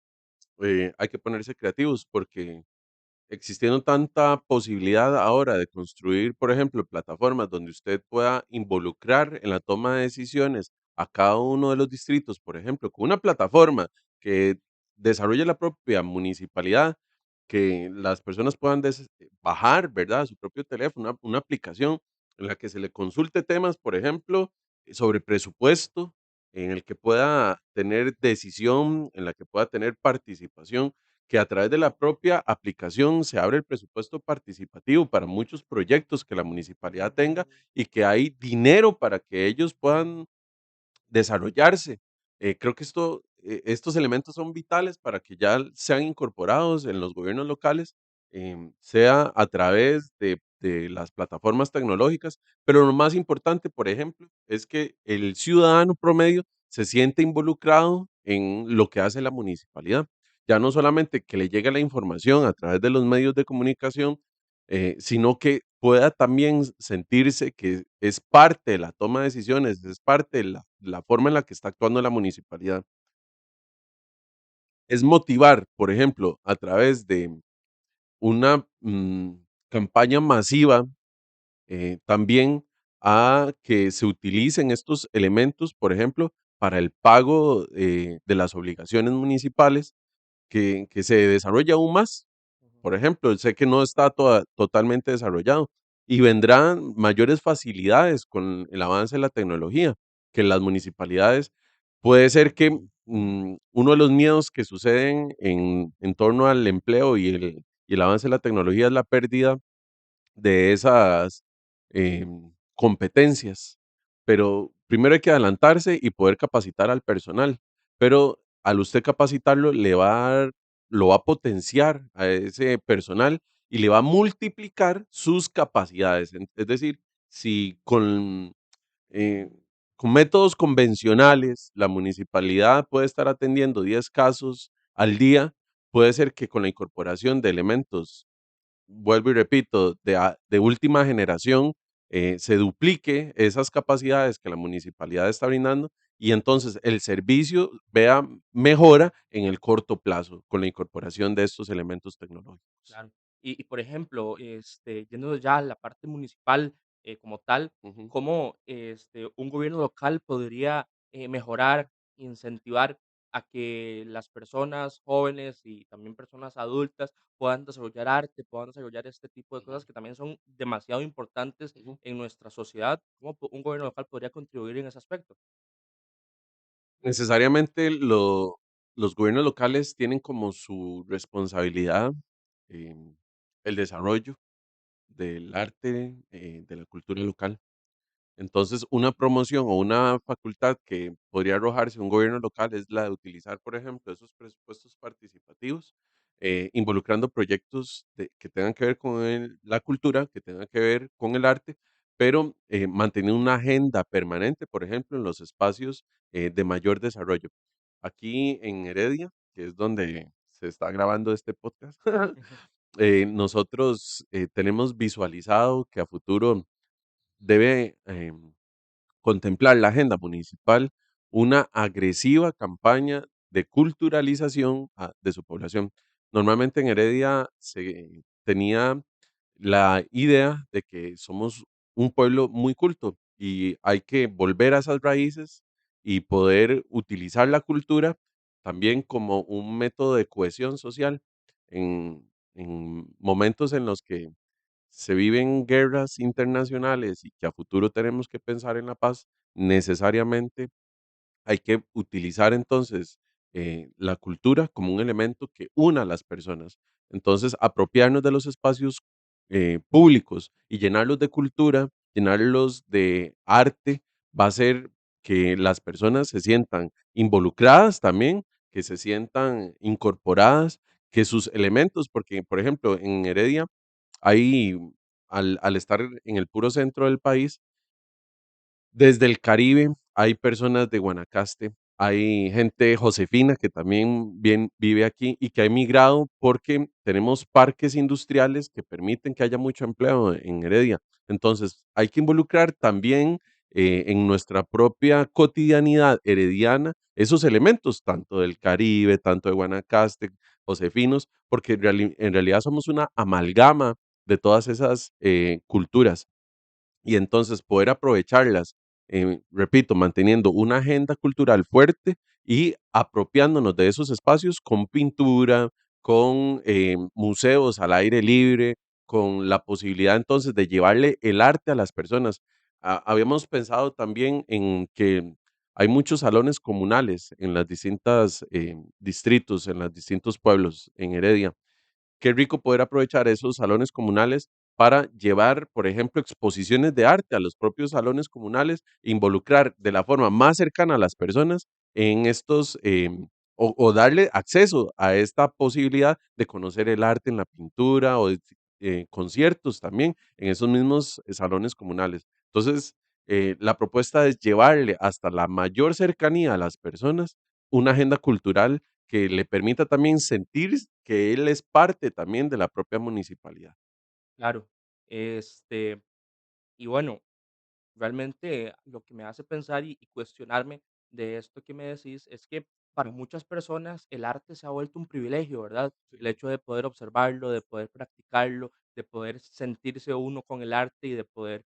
hay que ponerse creativos porque existiendo tanta posibilidad ahora de construir, por ejemplo, plataformas donde usted pueda involucrar en la toma de decisiones a cada uno de los distritos, por ejemplo, con una plataforma que desarrolle la propia municipalidad, que las personas puedan bajar, ¿verdad?, a su propio teléfono, una aplicación en la que se le consulte temas, por ejemplo, sobre presupuesto, en el que pueda tener decisión, en la que pueda tener participación, que a través de la propia aplicación se abre el presupuesto participativo para muchos proyectos que la municipalidad tenga y que hay dinero para que ellos puedan desarrollarse. Creo que estos elementos son vitales para que ya sean incorporados en los gobiernos locales, sea a través de las plataformas tecnológicas, pero lo más importante, por ejemplo, es que el ciudadano promedio se siente involucrado en lo que hace la municipalidad. Ya no solamente que le llegue la información a través de los medios de comunicación, sino que pueda también sentirse que es parte de la toma de decisiones, es parte de la forma en la que está actuando la municipalidad. Es motivar, por ejemplo, a través de una campaña masiva, también a que se utilicen estos elementos, por ejemplo, para el pago de las obligaciones municipales, que se desarrolle aún más. Ujú. Por ejemplo, sé que no está totalmente desarrollado y vendrán mayores facilidades con el avance de la tecnología, que las municipalidades puede ser que uno de los miedos que suceden en torno al empleo y el avance de la tecnología es la pérdida de esas competencias, pero primero hay que adelantarse y poder capacitar al personal, pero al usted capacitarlo le va a lo va a potenciar a ese personal y le va a multiplicar sus capacidades. Es decir, si eh, con métodos convencionales la municipalidad puede estar atendiendo 10 casos al día, puede ser que con la incorporación de elementos, vuelvo y repito, de última generación, se duplique esas capacidades que la municipalidad está brindando y entonces el servicio vea mejora en el corto plazo con la incorporación de estos elementos tecnológicos. Claro. Por ejemplo, yéndonos ya a la parte municipal, como tal, Ujú, ¿cómo, un gobierno local podría, mejorar, incentivar a que las personas jóvenes y también personas adultas puedan desarrollar arte, puedan desarrollar este tipo de ujú, cosas que también son demasiado importantes ujú. en nuestra sociedad? ¿Cómo un gobierno local podría contribuir en ese aspecto? Necesariamente los gobiernos locales tienen como su responsabilidad el desarrollo del arte, de la cultura local. Entonces, una promoción o una facultad que podría arrojarse un gobierno local es la de utilizar, por ejemplo, esos presupuestos participativos, involucrando proyectos que tengan que ver con la cultura, que tengan que ver con el arte, pero manteniendo una agenda permanente, por ejemplo, en los espacios de mayor desarrollo. Aquí en Heredia, que es donde se está grabando este podcast, Ujú, nosotros tenemos visualizado que a futuro debe contemplar la agenda municipal una agresiva campaña de culturalización de su población. Normalmente en Heredia se tenía la idea de que somos un pueblo muy culto y hay que volver a esas raíces y poder utilizar la cultura también como un método de cohesión social en momentos en los que se viven guerras internacionales y que a futuro tenemos que pensar en la paz, necesariamente hay que utilizar entonces la cultura como un elemento que una a las personas. Entonces, apropiarnos de los espacios públicos y llenarlos de cultura, llenarlos de arte, va a hacer que las personas se sientan involucradas también, que se sientan incorporadas, que sus elementos, porque por ejemplo en Heredia hay, al estar en el puro centro del país, desde el Caribe hay personas de Guanacaste, hay gente josefina que también vive aquí y que ha emigrado porque tenemos parques industriales que permiten que haya mucho empleo en Heredia. Entonces, hay que involucrar también en nuestra propia cotidianidad herediana esos elementos, tanto del Caribe, tanto de Guanacaste, josefinos, porque en realidad somos una amalgama de todas esas culturas y entonces poder aprovecharlas, repito, manteniendo una agenda cultural fuerte y apropiándonos de esos espacios con pintura, con museos al aire libre, con la posibilidad entonces de llevarle el arte a las personas. Habíamos pensado también en que hay muchos salones comunales en las distintas distritos, en los distintos pueblos en Heredia. Qué rico poder aprovechar esos salones comunales para llevar, por ejemplo, exposiciones de arte a los propios salones comunales, involucrar de la forma más cercana a las personas en estos, o darle acceso a esta posibilidad de conocer el arte en la pintura o de conciertos también en esos mismos salones comunales. Entonces, la propuesta es llevarle hasta la mayor cercanía a las personas una agenda cultural que le permita también sentir que él es parte también de la propia municipalidad. claro. Este, y bueno, realmente lo que me hace pensar y cuestionarme de esto que me decís es que para muchas personas el arte se ha vuelto un privilegio, ¿verdad? El Sí. hecho de poder observarlo, de poder practicarlo, de poder sentirse uno con el arte y de poder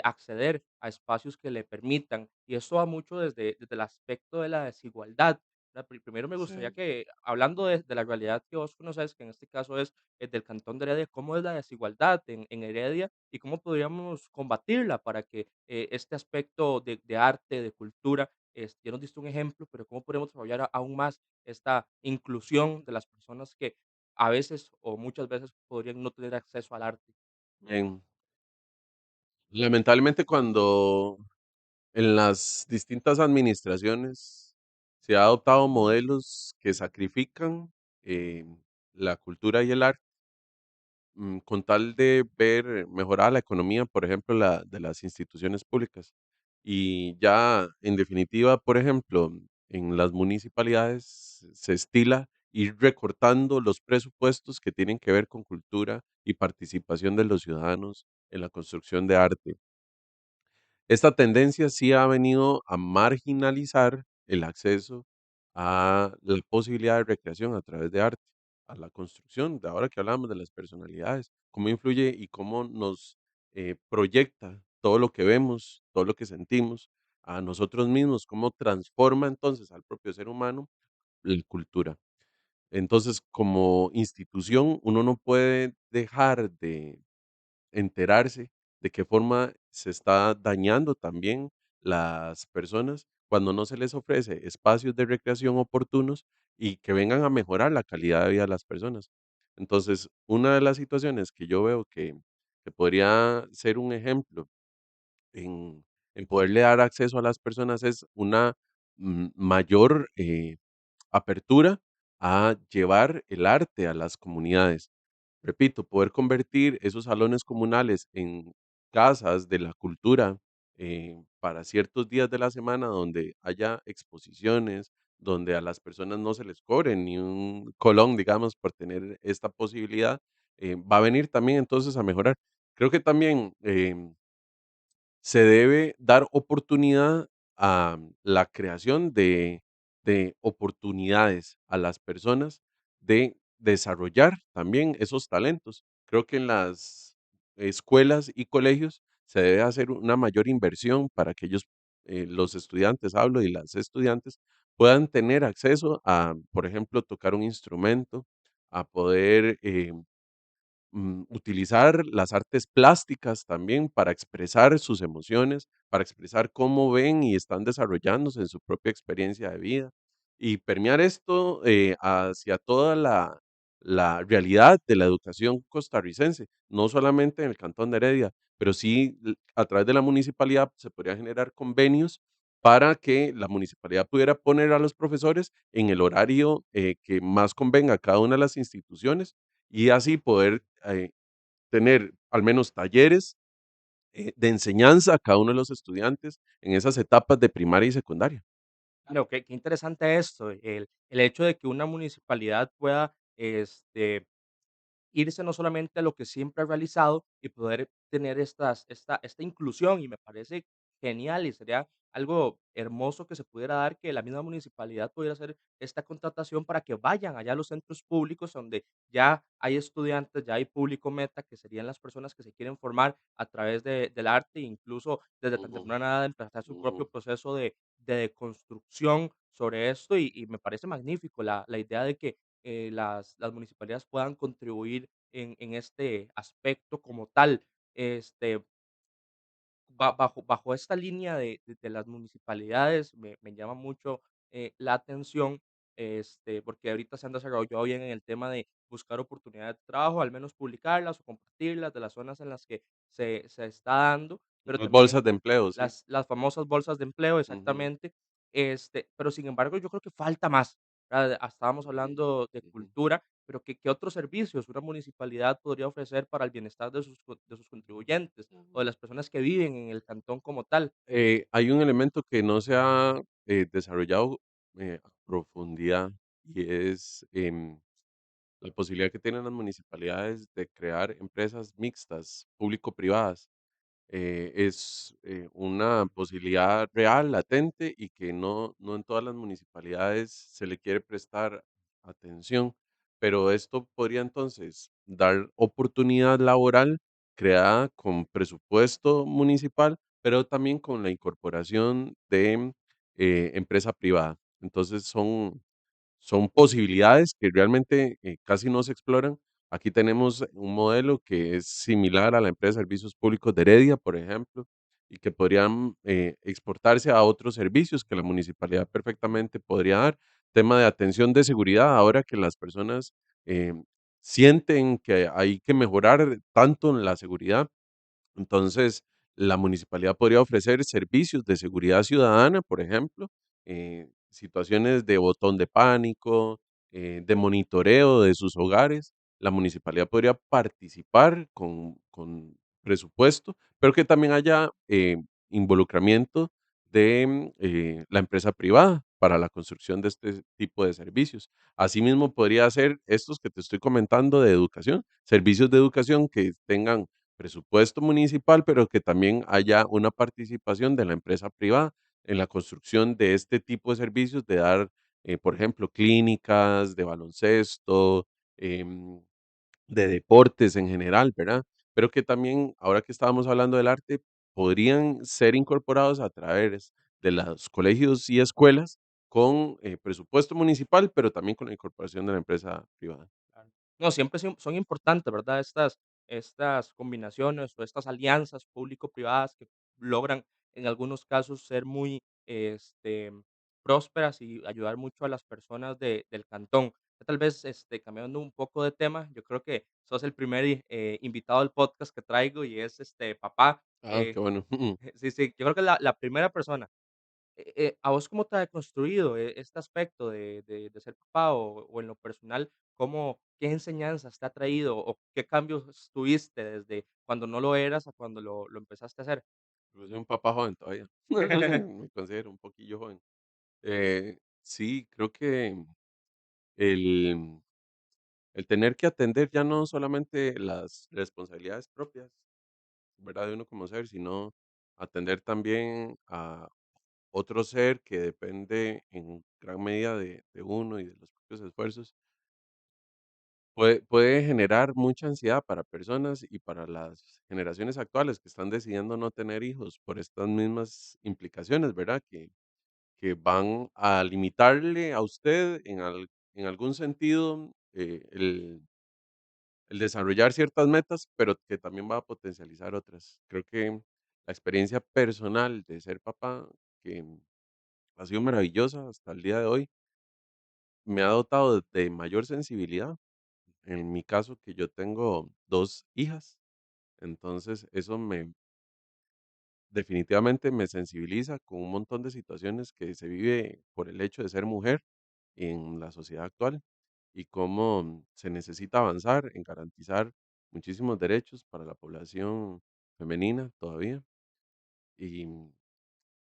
acceder a espacios que le permitan. Y eso va mucho desde el aspecto de la desigualdad. ¿Verdad? Primero me gustaría Sí. que, hablando de la realidad que vos conoces, que en este caso es del Cantón de Heredia, ¿cómo es la desigualdad en Heredia y cómo podríamos combatirla para que este aspecto de arte, de cultura, ya nos diste un ejemplo, pero cómo podemos desarrollar aún más esta inclusión de las personas que a veces o muchas veces podrían no tener acceso al arte? Bien. Lamentablemente, cuando en las distintas administraciones se ha adoptado modelos que sacrifican eh, la cultura y el arte, con tal de ver mejorada la economía, por ejemplo, de las instituciones públicas. Y ya, en definitiva, por ejemplo, en las municipalidades se estila ir recortando los presupuestos que tienen que ver con cultura y participación de los ciudadanos en la construcción de arte. Esta tendencia sí ha venido a marginalizar el acceso a la posibilidad de recreación a través de arte, a la construcción, de ahora que hablamos de las personalidades, cómo influye y cómo nos proyecta todo lo que vemos, todo lo que sentimos a nosotros mismos, cómo transforma entonces al propio ser humano la cultura. Entonces, como institución, uno no puede dejar de enterarse de qué forma se está dañando también las personas cuando no se les ofrece espacios de recreación oportunos y que vengan a mejorar la calidad de vida de las personas. Entonces, una de las situaciones que yo veo que podría ser un ejemplo en, en poderle dar acceso a las personas es una mayor apertura a llevar el arte a las comunidades. Repito, poder convertir esos salones comunales en casas de la cultura para ciertos días de la semana donde haya exposiciones, donde a las personas no se les cobre ni un colón, digamos, por tener esta posibilidad, va a venir también entonces a mejorar. Creo que también se debe dar oportunidad a la creación de oportunidades a las personas de desarrollar también esos talentos. Creo que en las escuelas y colegios se debe hacer una mayor inversión para que ellos, los estudiantes, hablo, y las estudiantes puedan tener acceso a, por ejemplo, tocar un instrumento, a poder utilizar las artes plásticas también para expresar sus emociones, para expresar cómo ven y están desarrollándose en su propia experiencia de vida y permear esto hacia toda la realidad de la educación costarricense, no solamente en el Cantón de Heredia, pero sí a través de la municipalidad se podría generar convenios para que la municipalidad pudiera poner a los profesores en el horario que más convenga a cada una de las instituciones y así poder tener al menos talleres de enseñanza a cada uno de los estudiantes en esas etapas de primaria y secundaria. Claro, qué interesante esto, el hecho de que una municipalidad pueda, irse no solamente a lo que siempre ha realizado y poder tener esta inclusión, y me parece genial y sería algo hermoso que se pudiera dar, que la misma municipalidad pudiera hacer esta contratación para que vayan allá a los centros públicos donde ya hay estudiantes, ya hay público meta, que serían las personas que se quieren formar a través del arte, e incluso desde tan Ujú, temprana edad empezar su ujú. propio proceso de construcción sobre esto, y me parece magnífico la idea de que las municipalidades puedan contribuir en este aspecto como tal. Este, bajo esta línea de las municipalidades me llama mucho la atención, porque ahorita se han desarrollado bien en el tema de buscar oportunidades de trabajo, al menos publicarlas o compartirlas de las zonas en las que se está dando, pero Las también bolsas de empleo, sí. las famosas bolsas de empleo, Ujú, exactamente. Pero sin embargo, yo creo que falta más, ¿verdad? Estábamos sí, hablando de ujú. cultura, pero ¿qué otros servicios una municipalidad podría ofrecer para el bienestar de sus contribuyentes o de las personas que viven en el cantón como tal? Hay un elemento que no se ha desarrollado a profundidad y es la posibilidad que tienen las municipalidades de crear empresas mixtas, público-privadas. Es una posibilidad real, latente y que no en todas las municipalidades se le quiere prestar atención, pero esto podría entonces dar oportunidad laboral creada con presupuesto municipal, pero también con la incorporación de empresa privada. Entonces son posibilidades que realmente casi no se exploran. Aquí tenemos un modelo que es similar a la empresa de servicios públicos de Heredia, por ejemplo, y que podrían exportarse a otros servicios que la municipalidad perfectamente podría dar. Tema de atención de seguridad, ahora que las personas eh, sienten que hay que mejorar tanto en la seguridad, entonces, la municipalidad podría ofrecer servicios de seguridad ciudadana, por ejemplo, situaciones de botón de pánico, de monitoreo de sus hogares. La municipalidad podría participar con presupuesto, pero que también haya involucramiento de la empresa privada para la construcción de este tipo de servicios. Asimismo, podría ser estos que te estoy comentando de educación, servicios de educación que tengan presupuesto municipal, pero que también haya una participación de la empresa privada en la construcción de este tipo de servicios, de dar, por ejemplo, clínicas de baloncesto, em, de deportes en general, ¿verdad? Pero que también, ahora que estábamos hablando del arte, podrían ser incorporados a través de los colegios y escuelas con presupuesto municipal, pero también con la incorporación de la empresa privada. Claro. No, siempre son importantes, ¿verdad? Estas combinaciones o estas alianzas público-privadas que logran en algunos casos ser muy este, prósperas y ayudar mucho a las personas del cantón. Tal vez, cambiando un poco de tema, yo creo que sos el primer invitado al podcast que traigo y es, papá. Ah, qué eh, bueno. sí, sí, yo creo que la primera persona. ¿A vos cómo te ha construido este aspecto de ser papá o en lo personal, qué enseñanzas te ha traído o qué cambios tuviste desde cuando no lo eras a cuando lo empezaste a hacer? Pues soy un papá joven todavía. Me considero un poquillo joven. Sí, creo que el el tener que atender ya no solamente las responsabilidades propias, ¿verdad? De uno como ser, sino atender también a otro ser que depende en gran medida de uno y de los propios esfuerzos, puede generar mucha ansiedad para personas y para las generaciones actuales que están decidiendo no tener hijos por estas mismas implicaciones, ¿verdad? Que van a limitarle a usted en algún sentido el desarrollar ciertas metas, pero que también va a potencializar otras. Creo que la experiencia personal de ser papá, que ha sido maravillosa hasta el día de hoy, me ha dotado de mayor sensibilidad. En mi caso, que yo tengo 2 hijas, entonces eso me definitivamente me sensibiliza con un montón de situaciones que se vive por el hecho de ser mujer en la sociedad actual y cómo se necesita avanzar en garantizar muchísimos derechos para la población femenina todavía. Y,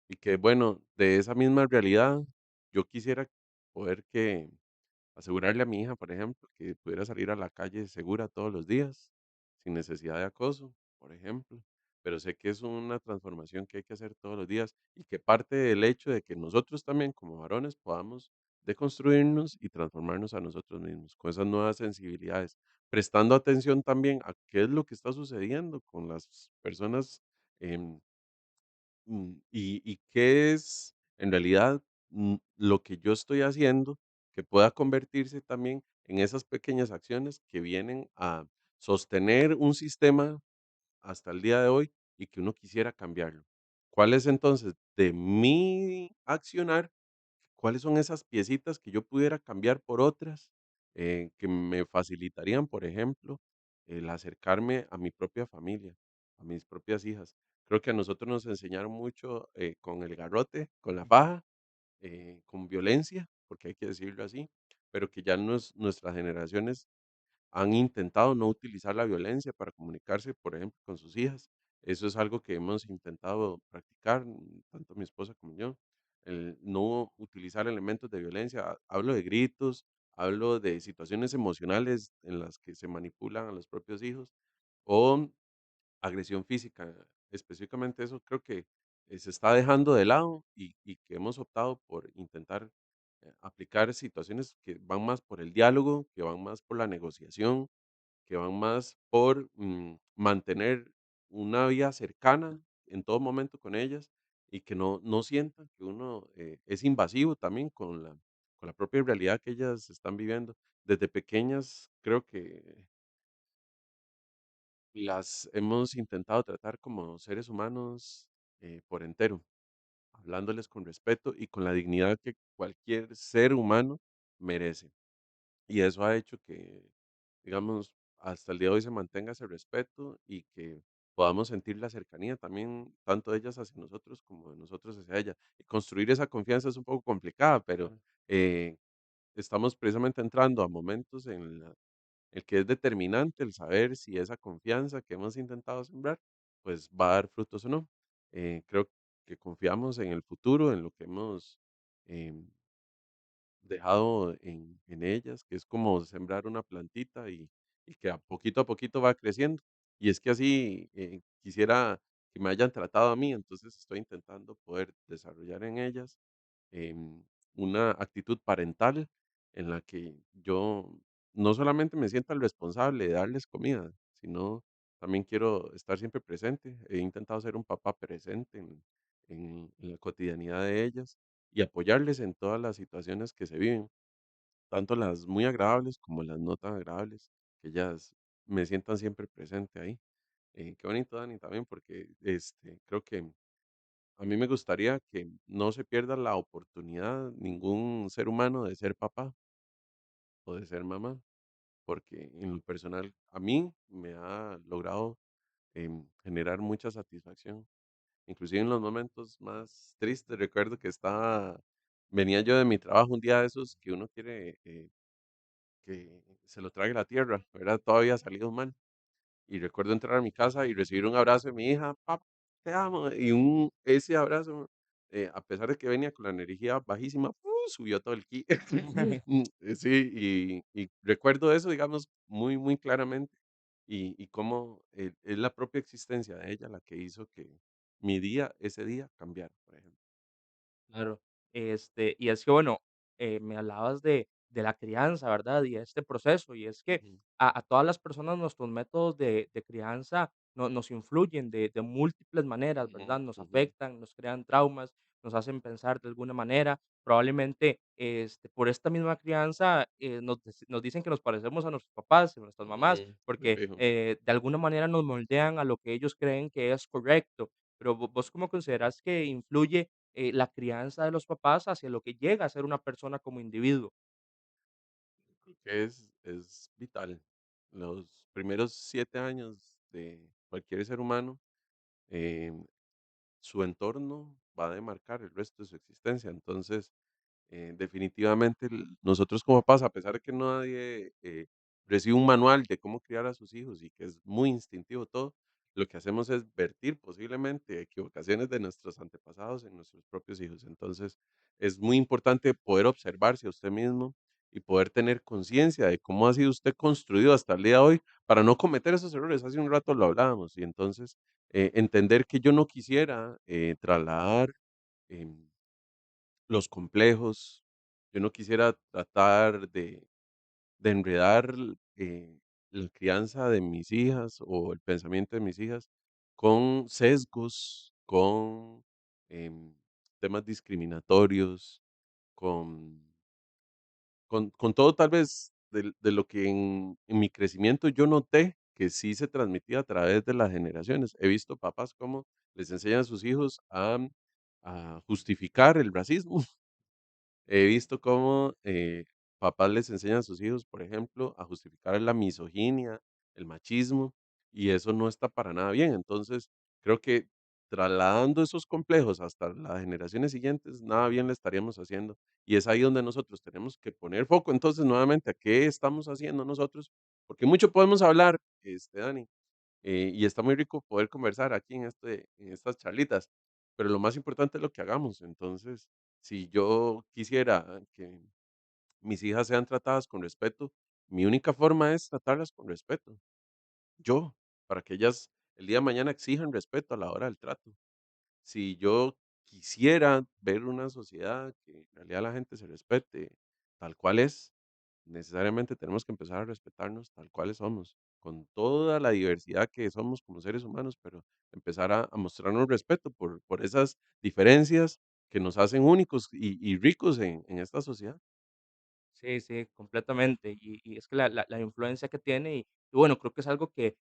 y que, bueno, de esa misma realidad, yo quisiera poder que asegurarle a mi hija, por ejemplo, que pudiera salir a la calle segura todos los días, sin necesidad de acoso, por ejemplo. Pero sé que es una transformación que hay que hacer todos los días y que parte del hecho de que nosotros también como varones podamos deconstruirnos y transformarnos a nosotros mismos con esas nuevas sensibilidades, prestando atención también a qué es lo que está sucediendo con las personas em, y qué es en realidad lo que yo estoy haciendo que pueda convertirse también en esas pequeñas acciones que vienen a sostener un sistema hasta el día de hoy y que uno quisiera cambiarlo. ¿Cuál es entonces de mi accionar? ¿Cuáles son esas piecitas que yo pudiera cambiar por otras que me facilitarían, por ejemplo, el acercarme a mi propia familia, a mis propias hijas? Creo que a nosotros nos enseñaron mucho con el garrote, con la Ujú. faja, con violencia, porque hay que decirlo así, pero que ya nuestras generaciones han intentado no utilizar la violencia para comunicarse, por ejemplo, con sus hijas. Eso es algo que hemos intentado practicar, tanto mi esposa como yo, el no utilizar elementos de violencia. Hablo de gritos, hablo de situaciones emocionales en las que se manipulan a los propios hijos o agresión física. Específicamente eso creo que se está dejando de lado y que hemos optado por intentar aplicar situaciones que van más por el diálogo, que van más por la negociación, que van más por mantener una vía cercana en todo momento con ellas y que no sientan que uno es invasivo también con la propia realidad que ellas están viviendo. Desde pequeñas creo que las hemos intentado tratar como seres humanos por entero, hablándoles con respeto y con la dignidad que cualquier ser humano merece. Y eso ha hecho que, digamos, hasta el día de hoy se mantenga ese respeto y que podamos sentir la cercanía también, tanto de ellas hacia nosotros como de nosotros hacia ellas. Y construir esa confianza es un poco complicada, pero Claro. eh, estamos precisamente entrando a momentos el que es determinante el saber si esa confianza que hemos intentado sembrar, pues va a dar frutos o no. Creo que confiamos en el futuro, en lo que hemos em, dejado en ellas, que es como sembrar una plantita y que a poquito va creciendo. Y es que así quisiera que me hayan tratado a mí, entonces estoy intentando poder desarrollar en ellas una actitud parental en la que yo no solamente me sienta el responsable de darles comida, sino también quiero estar siempre presente. He intentado ser un papá presente en la cotidianidad de ellas y apoyarles en todas las situaciones que se viven, tanto las muy agradables como las no tan agradables, que ellas me sientan siempre presente ahí. Qué bonito, Dani, también, porque creo que a mí me gustaría que no se pierda la oportunidad ningún ser humano de ser papá o de ser mamá, porque en lo personal a mí me ha logrado generar mucha satisfacción. Inclusive en los momentos más tristes, recuerdo que venía yo de mi trabajo un día de esos que uno quiere que se lo trague la tierra, ¿verdad? Todo había salido mal. Y recuerdo entrar a mi casa y recibir un abrazo de mi hija, papá, te amo. Y ese abrazo, a pesar de que venía con la energía bajísima, subió todo el ki. Sí, y recuerdo eso, digamos, muy, muy claramente. Y cómo es la propia existencia de ella la que hizo que mi día, ese día, cambiara, por ejemplo. Claro. Y es que, bueno, me hablabas de la crianza, ¿verdad? Y este proceso, y es que Ujú, a todas las personas nuestros métodos de crianza nos influyen de múltiples maneras, ujú, ¿verdad? Nos ujú, afectan, nos crean traumas, nos hacen pensar de alguna manera. Probablemente por esta misma crianza nos dicen que nos parecemos a nuestros papás y a nuestras mamás, ujú, de porque fijo. de alguna manera nos moldean a lo que ellos creen que es correcto. Pero vos, ¿cómo consideras que influye la crianza de los papás hacia lo que llega a ser una persona como individuo? Creo que es vital. Los primeros 7 años de cualquier ser humano, em, su entorno va a demarcar el resto de su existencia. Entonces, definitivamente nosotros como papás, a pesar de que nadie recibe un manual de cómo criar a sus hijos y que es muy instintivo todo, lo que hacemos es vertir posiblemente equivocaciones de nuestros antepasados en nuestros propios hijos. Entonces, es muy importante poder observarse a usted mismo y poder tener conciencia de cómo ha sido usted construido hasta el día de hoy para no cometer esos errores. Hace un rato lo hablábamos y entonces entender que yo no quisiera trasladar em, los complejos. Yo no quisiera tratar de enredar la crianza de mis hijas o el pensamiento de mis hijas con sesgos, con em, temas discriminatorios, con, con todo tal vez de lo que en mi crecimiento yo noté que sí se transmitía a través de las generaciones. He visto papás cómo les enseñan a sus hijos a justificar el racismo. He visto cómo papás les enseñan a sus hijos, por ejemplo, a justificar la misoginia, el machismo, y eso no está para nada bien. Entonces, creo que trasladando esos complejos hasta las generaciones siguientes, nada bien le estaríamos haciendo. Y es ahí donde nosotros tenemos que poner foco, entonces, nuevamente, a qué estamos haciendo nosotros, porque mucho podemos hablar, Dani, y está muy rico poder conversar aquí en estas charlitas, pero lo más importante es lo que hagamos. Entonces, si yo quisiera que mis hijas sean tratadas con respeto, mi única forma es tratarlas con respeto. Yo, para que ellas el día de mañana exijan respeto a la hora del trato. Si yo quisiera ver una sociedad que en realidad la gente se respete tal cual es, necesariamente tenemos que empezar a respetarnos tal cuales somos, con toda la diversidad que somos como seres humanos, pero empezar a mostrarnos respeto por esas diferencias que nos hacen únicos y ricos en esta sociedad. Sí, sí, completamente. Y es que la influencia que tiene, y bueno, creo que es algo que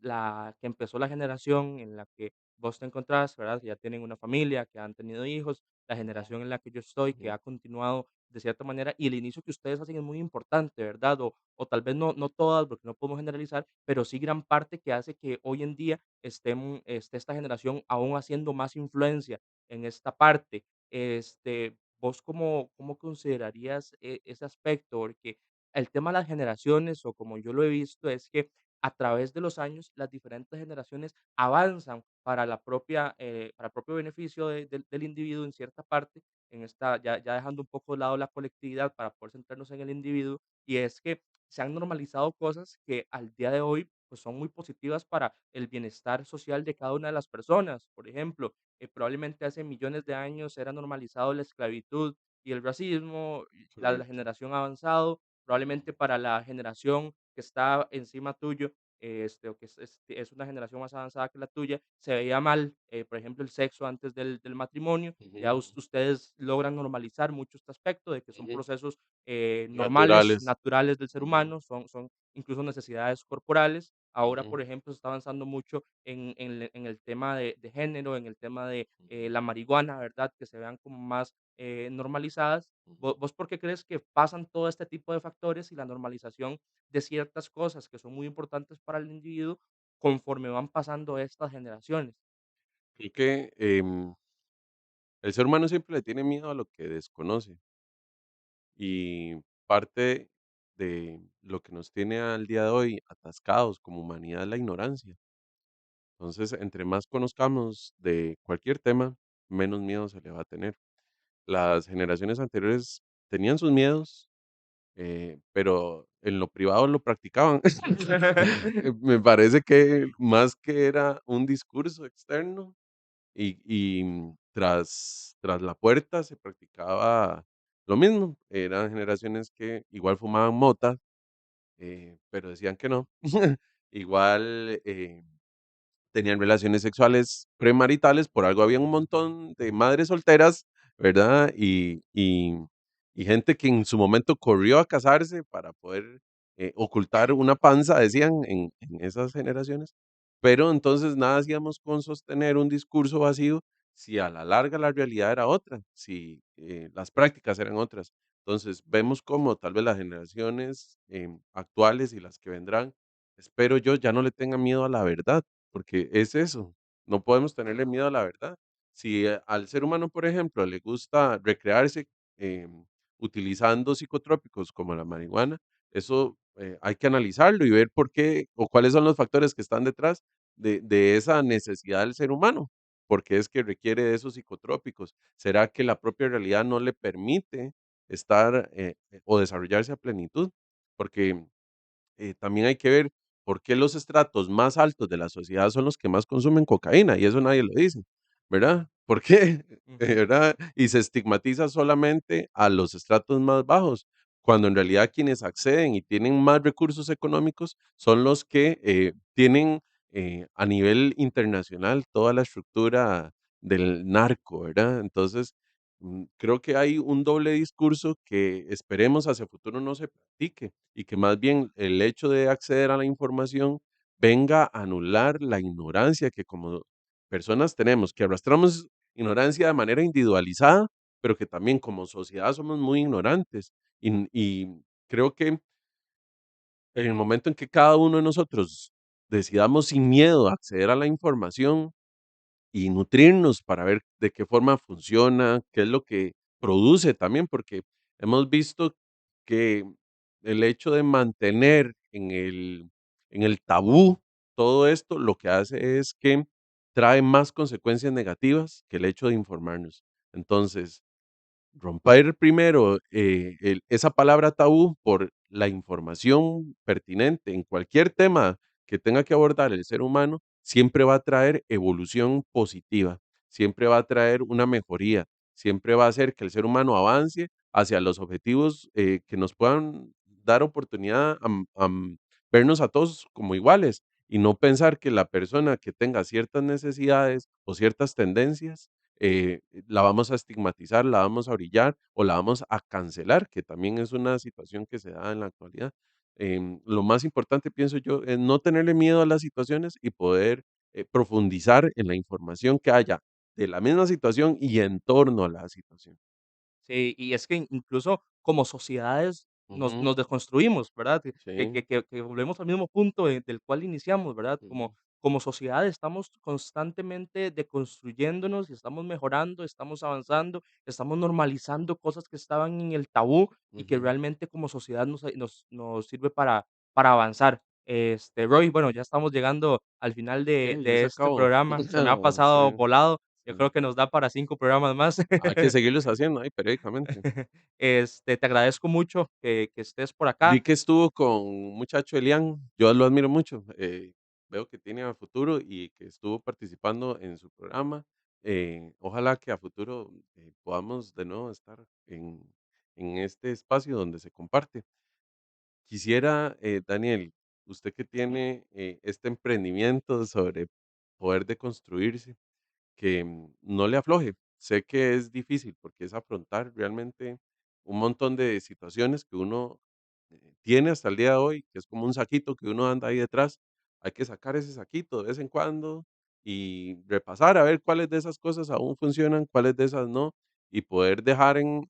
la que empezó la generación en la que vos te encontrás, ¿verdad? Que ya tienen una familia, que han tenido hijos, la generación en la que yo estoy, que Ujú, ha continuado de cierta manera, y el inicio que ustedes hacen es muy importante, ¿verdad? O tal vez no todas, porque no podemos generalizar, pero sí gran parte que hace que hoy en día esté esta generación aún haciendo más influencia en esta parte. ¿Vos cómo considerarías ese aspecto? Porque el tema de las generaciones, o como yo lo he visto, es que a través de los años las diferentes generaciones avanzan para el propio beneficio del individuo en cierta parte, ya dejando un poco de lado la colectividad para poder centrarnos en el individuo, y es que se han normalizado cosas que al día de hoy pues, son muy positivas para el bienestar social de cada una de las personas. Por ejemplo, probablemente hace millones de años era normalizado la esclavitud y el racismo, y la correcto. generación ha avanzado, probablemente para la generación que está encima tuyo, o que es una generación más avanzada que la tuya, se veía mal, por ejemplo, el sexo antes del matrimonio. Ya Ujú, ustedes logran normalizar mucho este aspecto de que son ujú. procesos normales, Naturales. naturales del ser Ujú, humano, son incluso necesidades corporales. Ahora, ujú, por ejemplo, se está avanzando mucho en el tema de género, en el tema de ujú, la marihuana, ¿verdad? Que se vean como más normalizadas. ujú. ¿Vos por qué crees que pasan todo este tipo de factores y la normalización de ciertas cosas que son muy importantes para el individuo conforme van pasando estas generaciones? Creo que, el ser humano siempre le tiene miedo a lo que desconoce, y parte de lo que nos tiene al día de hoy atascados como humanidad es la ignorancia. Entonces, entre más conozcamos de cualquier tema, menos miedo se le va a tener. Las generaciones anteriores tenían sus miedos, pero en lo privado lo practicaban. Me parece que más que era un discurso externo tras la puerta se practicaba lo mismo. Eran generaciones que igual fumaban mota, pero decían que no. Igual, tenían relaciones sexuales premaritales, por algo había un montón de madres solteras, ¿verdad? Y gente que en su momento corrió a casarse para poder, ocultar una panza, decían en esas generaciones. Pero entonces nada hacíamos con sostener un discurso vacío si a la larga la realidad era otra, si, las prácticas eran otras. Entonces, vemos cómo tal vez las generaciones, actuales y las que vendrán, espero yo, ya no le tengan miedo a la verdad. Porque es eso, no podemos tenerle miedo a la verdad. Si al ser humano, por ejemplo, le gusta recrearse utilizando psicotrópicos como la marihuana, eso hay que analizarlo y ver por qué o cuáles son los factores que están detrás de esa necesidad del ser humano. ¿Por qué es que requiere de esos psicotrópicos? ¿Será que la propia realidad no le permite estar o desarrollarse a plenitud? Porque también hay que ver por qué los estratos más altos de la sociedad son los que más consumen cocaína, y eso nadie lo dice, ¿verdad? ¿Por qué? Ujú. ¿Verdad? Y se estigmatiza solamente a los estratos más bajos, cuando en realidad quienes acceden y tienen más recursos económicos son los que tienen a nivel internacional toda la estructura del narco, ¿verdad? Entonces, creo que hay un doble discurso que esperemos hacia futuro no se practique y que más bien el hecho de acceder a la información venga a anular la ignorancia que como personas tenemos, que arrastramos ignorancia de manera individualizada, pero que también como sociedad somos muy ignorantes. Y creo que en el momento en que cada uno de nosotros decidamos sin miedo acceder a la información, y nutrirnos para ver de qué forma funciona, qué es lo que produce también, porque hemos visto que el hecho de mantener en el tabú todo esto, lo que hace es que trae más consecuencias negativas que el hecho de informarnos. Entonces, romper primero, esa palabra tabú por la información pertinente en cualquier tema que tenga que abordar el ser humano, siempre va a traer evolución positiva, siempre va a traer una mejoría, siempre va a hacer que el ser humano avance hacia los objetivos, que nos puedan dar oportunidad vernos a todos como iguales y no pensar que la persona que tenga ciertas necesidades o ciertas tendencias la vamos a estigmatizar, la vamos a brillar o la vamos a cancelar, que también es una situación que se da en la actualidad. Lo más importante, pienso yo, es no tenerle miedo a las situaciones y poder profundizar en la información que haya de la misma situación y en torno a la situación. Sí, y es que incluso como sociedades Ujú, nos desconstruimos, ¿verdad? sí, Que volvemos al mismo punto del cual iniciamos, ¿verdad? ujú, Como sociedad estamos constantemente deconstruyéndonos y estamos mejorando, estamos avanzando, estamos normalizando cosas que estaban en el tabú y que ujú. realmente como sociedad nos sirve para avanzar. Roy, bueno, ya estamos llegando al final Ya de se este acabó. programa. Se me ha Sí, pasado volado. Yo sí. creo que nos da para 5 programas más. Hay que seguirlos haciendo ahí periódicamente. Te agradezco mucho que estés por Vi acá. que estuvo con un muchacho, Elian, yo lo admiro mucho, veo que tiene a futuro y que estuvo participando en su programa. Ojalá que a futuro podamos de nuevo estar en este espacio donde se comparte. Quisiera, Daniel, usted que tiene este emprendimiento sobre poder deconstruirse, que no le afloje. Sé que es difícil porque es afrontar realmente un montón de situaciones que uno tiene hasta el día de hoy, que es como un saquito que uno anda ahí detrás. hay que sacar ese saquito de vez en cuando y repasar a ver cuáles de esas cosas aún funcionan, cuáles de esas no, y poder dejar en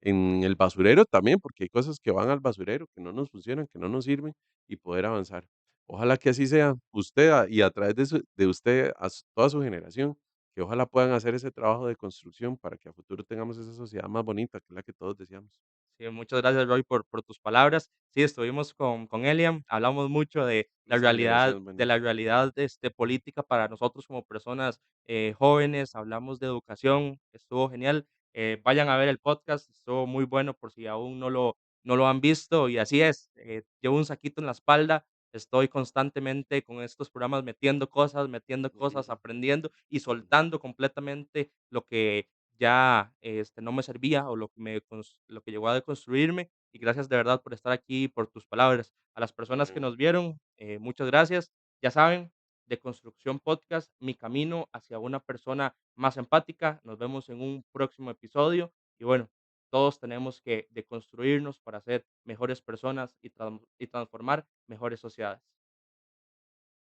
el basurero también, porque hay cosas que van al basurero, que no nos funcionan, que no nos sirven, y poder avanzar. Ojalá que así sea. Usted y a través de usted, toda su generación, que ojalá puedan hacer ese trabajo de construcción para que a futuro tengamos esa sociedad más bonita, que es la que todos deseamos. Sí, muchas gracias, Roy, por tus palabras. Sí, estuvimos con Eliam, hablamos mucho Muchas gracias, de Manny. la realidad, política para nosotros como personas, jóvenes, hablamos de educación, estuvo genial. Vayan a ver el podcast, estuvo muy bueno por si aún no lo han visto, y así es, llevo un saquito en la espalda, estoy constantemente con estos programas metiendo cosas, aprendiendo y soltando completamente lo que ya, no me servía o lo que llegó a deconstruirme. Y gracias de verdad por estar aquí, por tus palabras. A las personas que Bueno, nos vieron, muchas gracias. Ya saben, Deconstrucción Podcast, mi camino hacia una persona más empática. Nos vemos en un próximo episodio y bueno, todos tenemos que deconstruirnos para ser mejores personas y transformar mejores sociedades.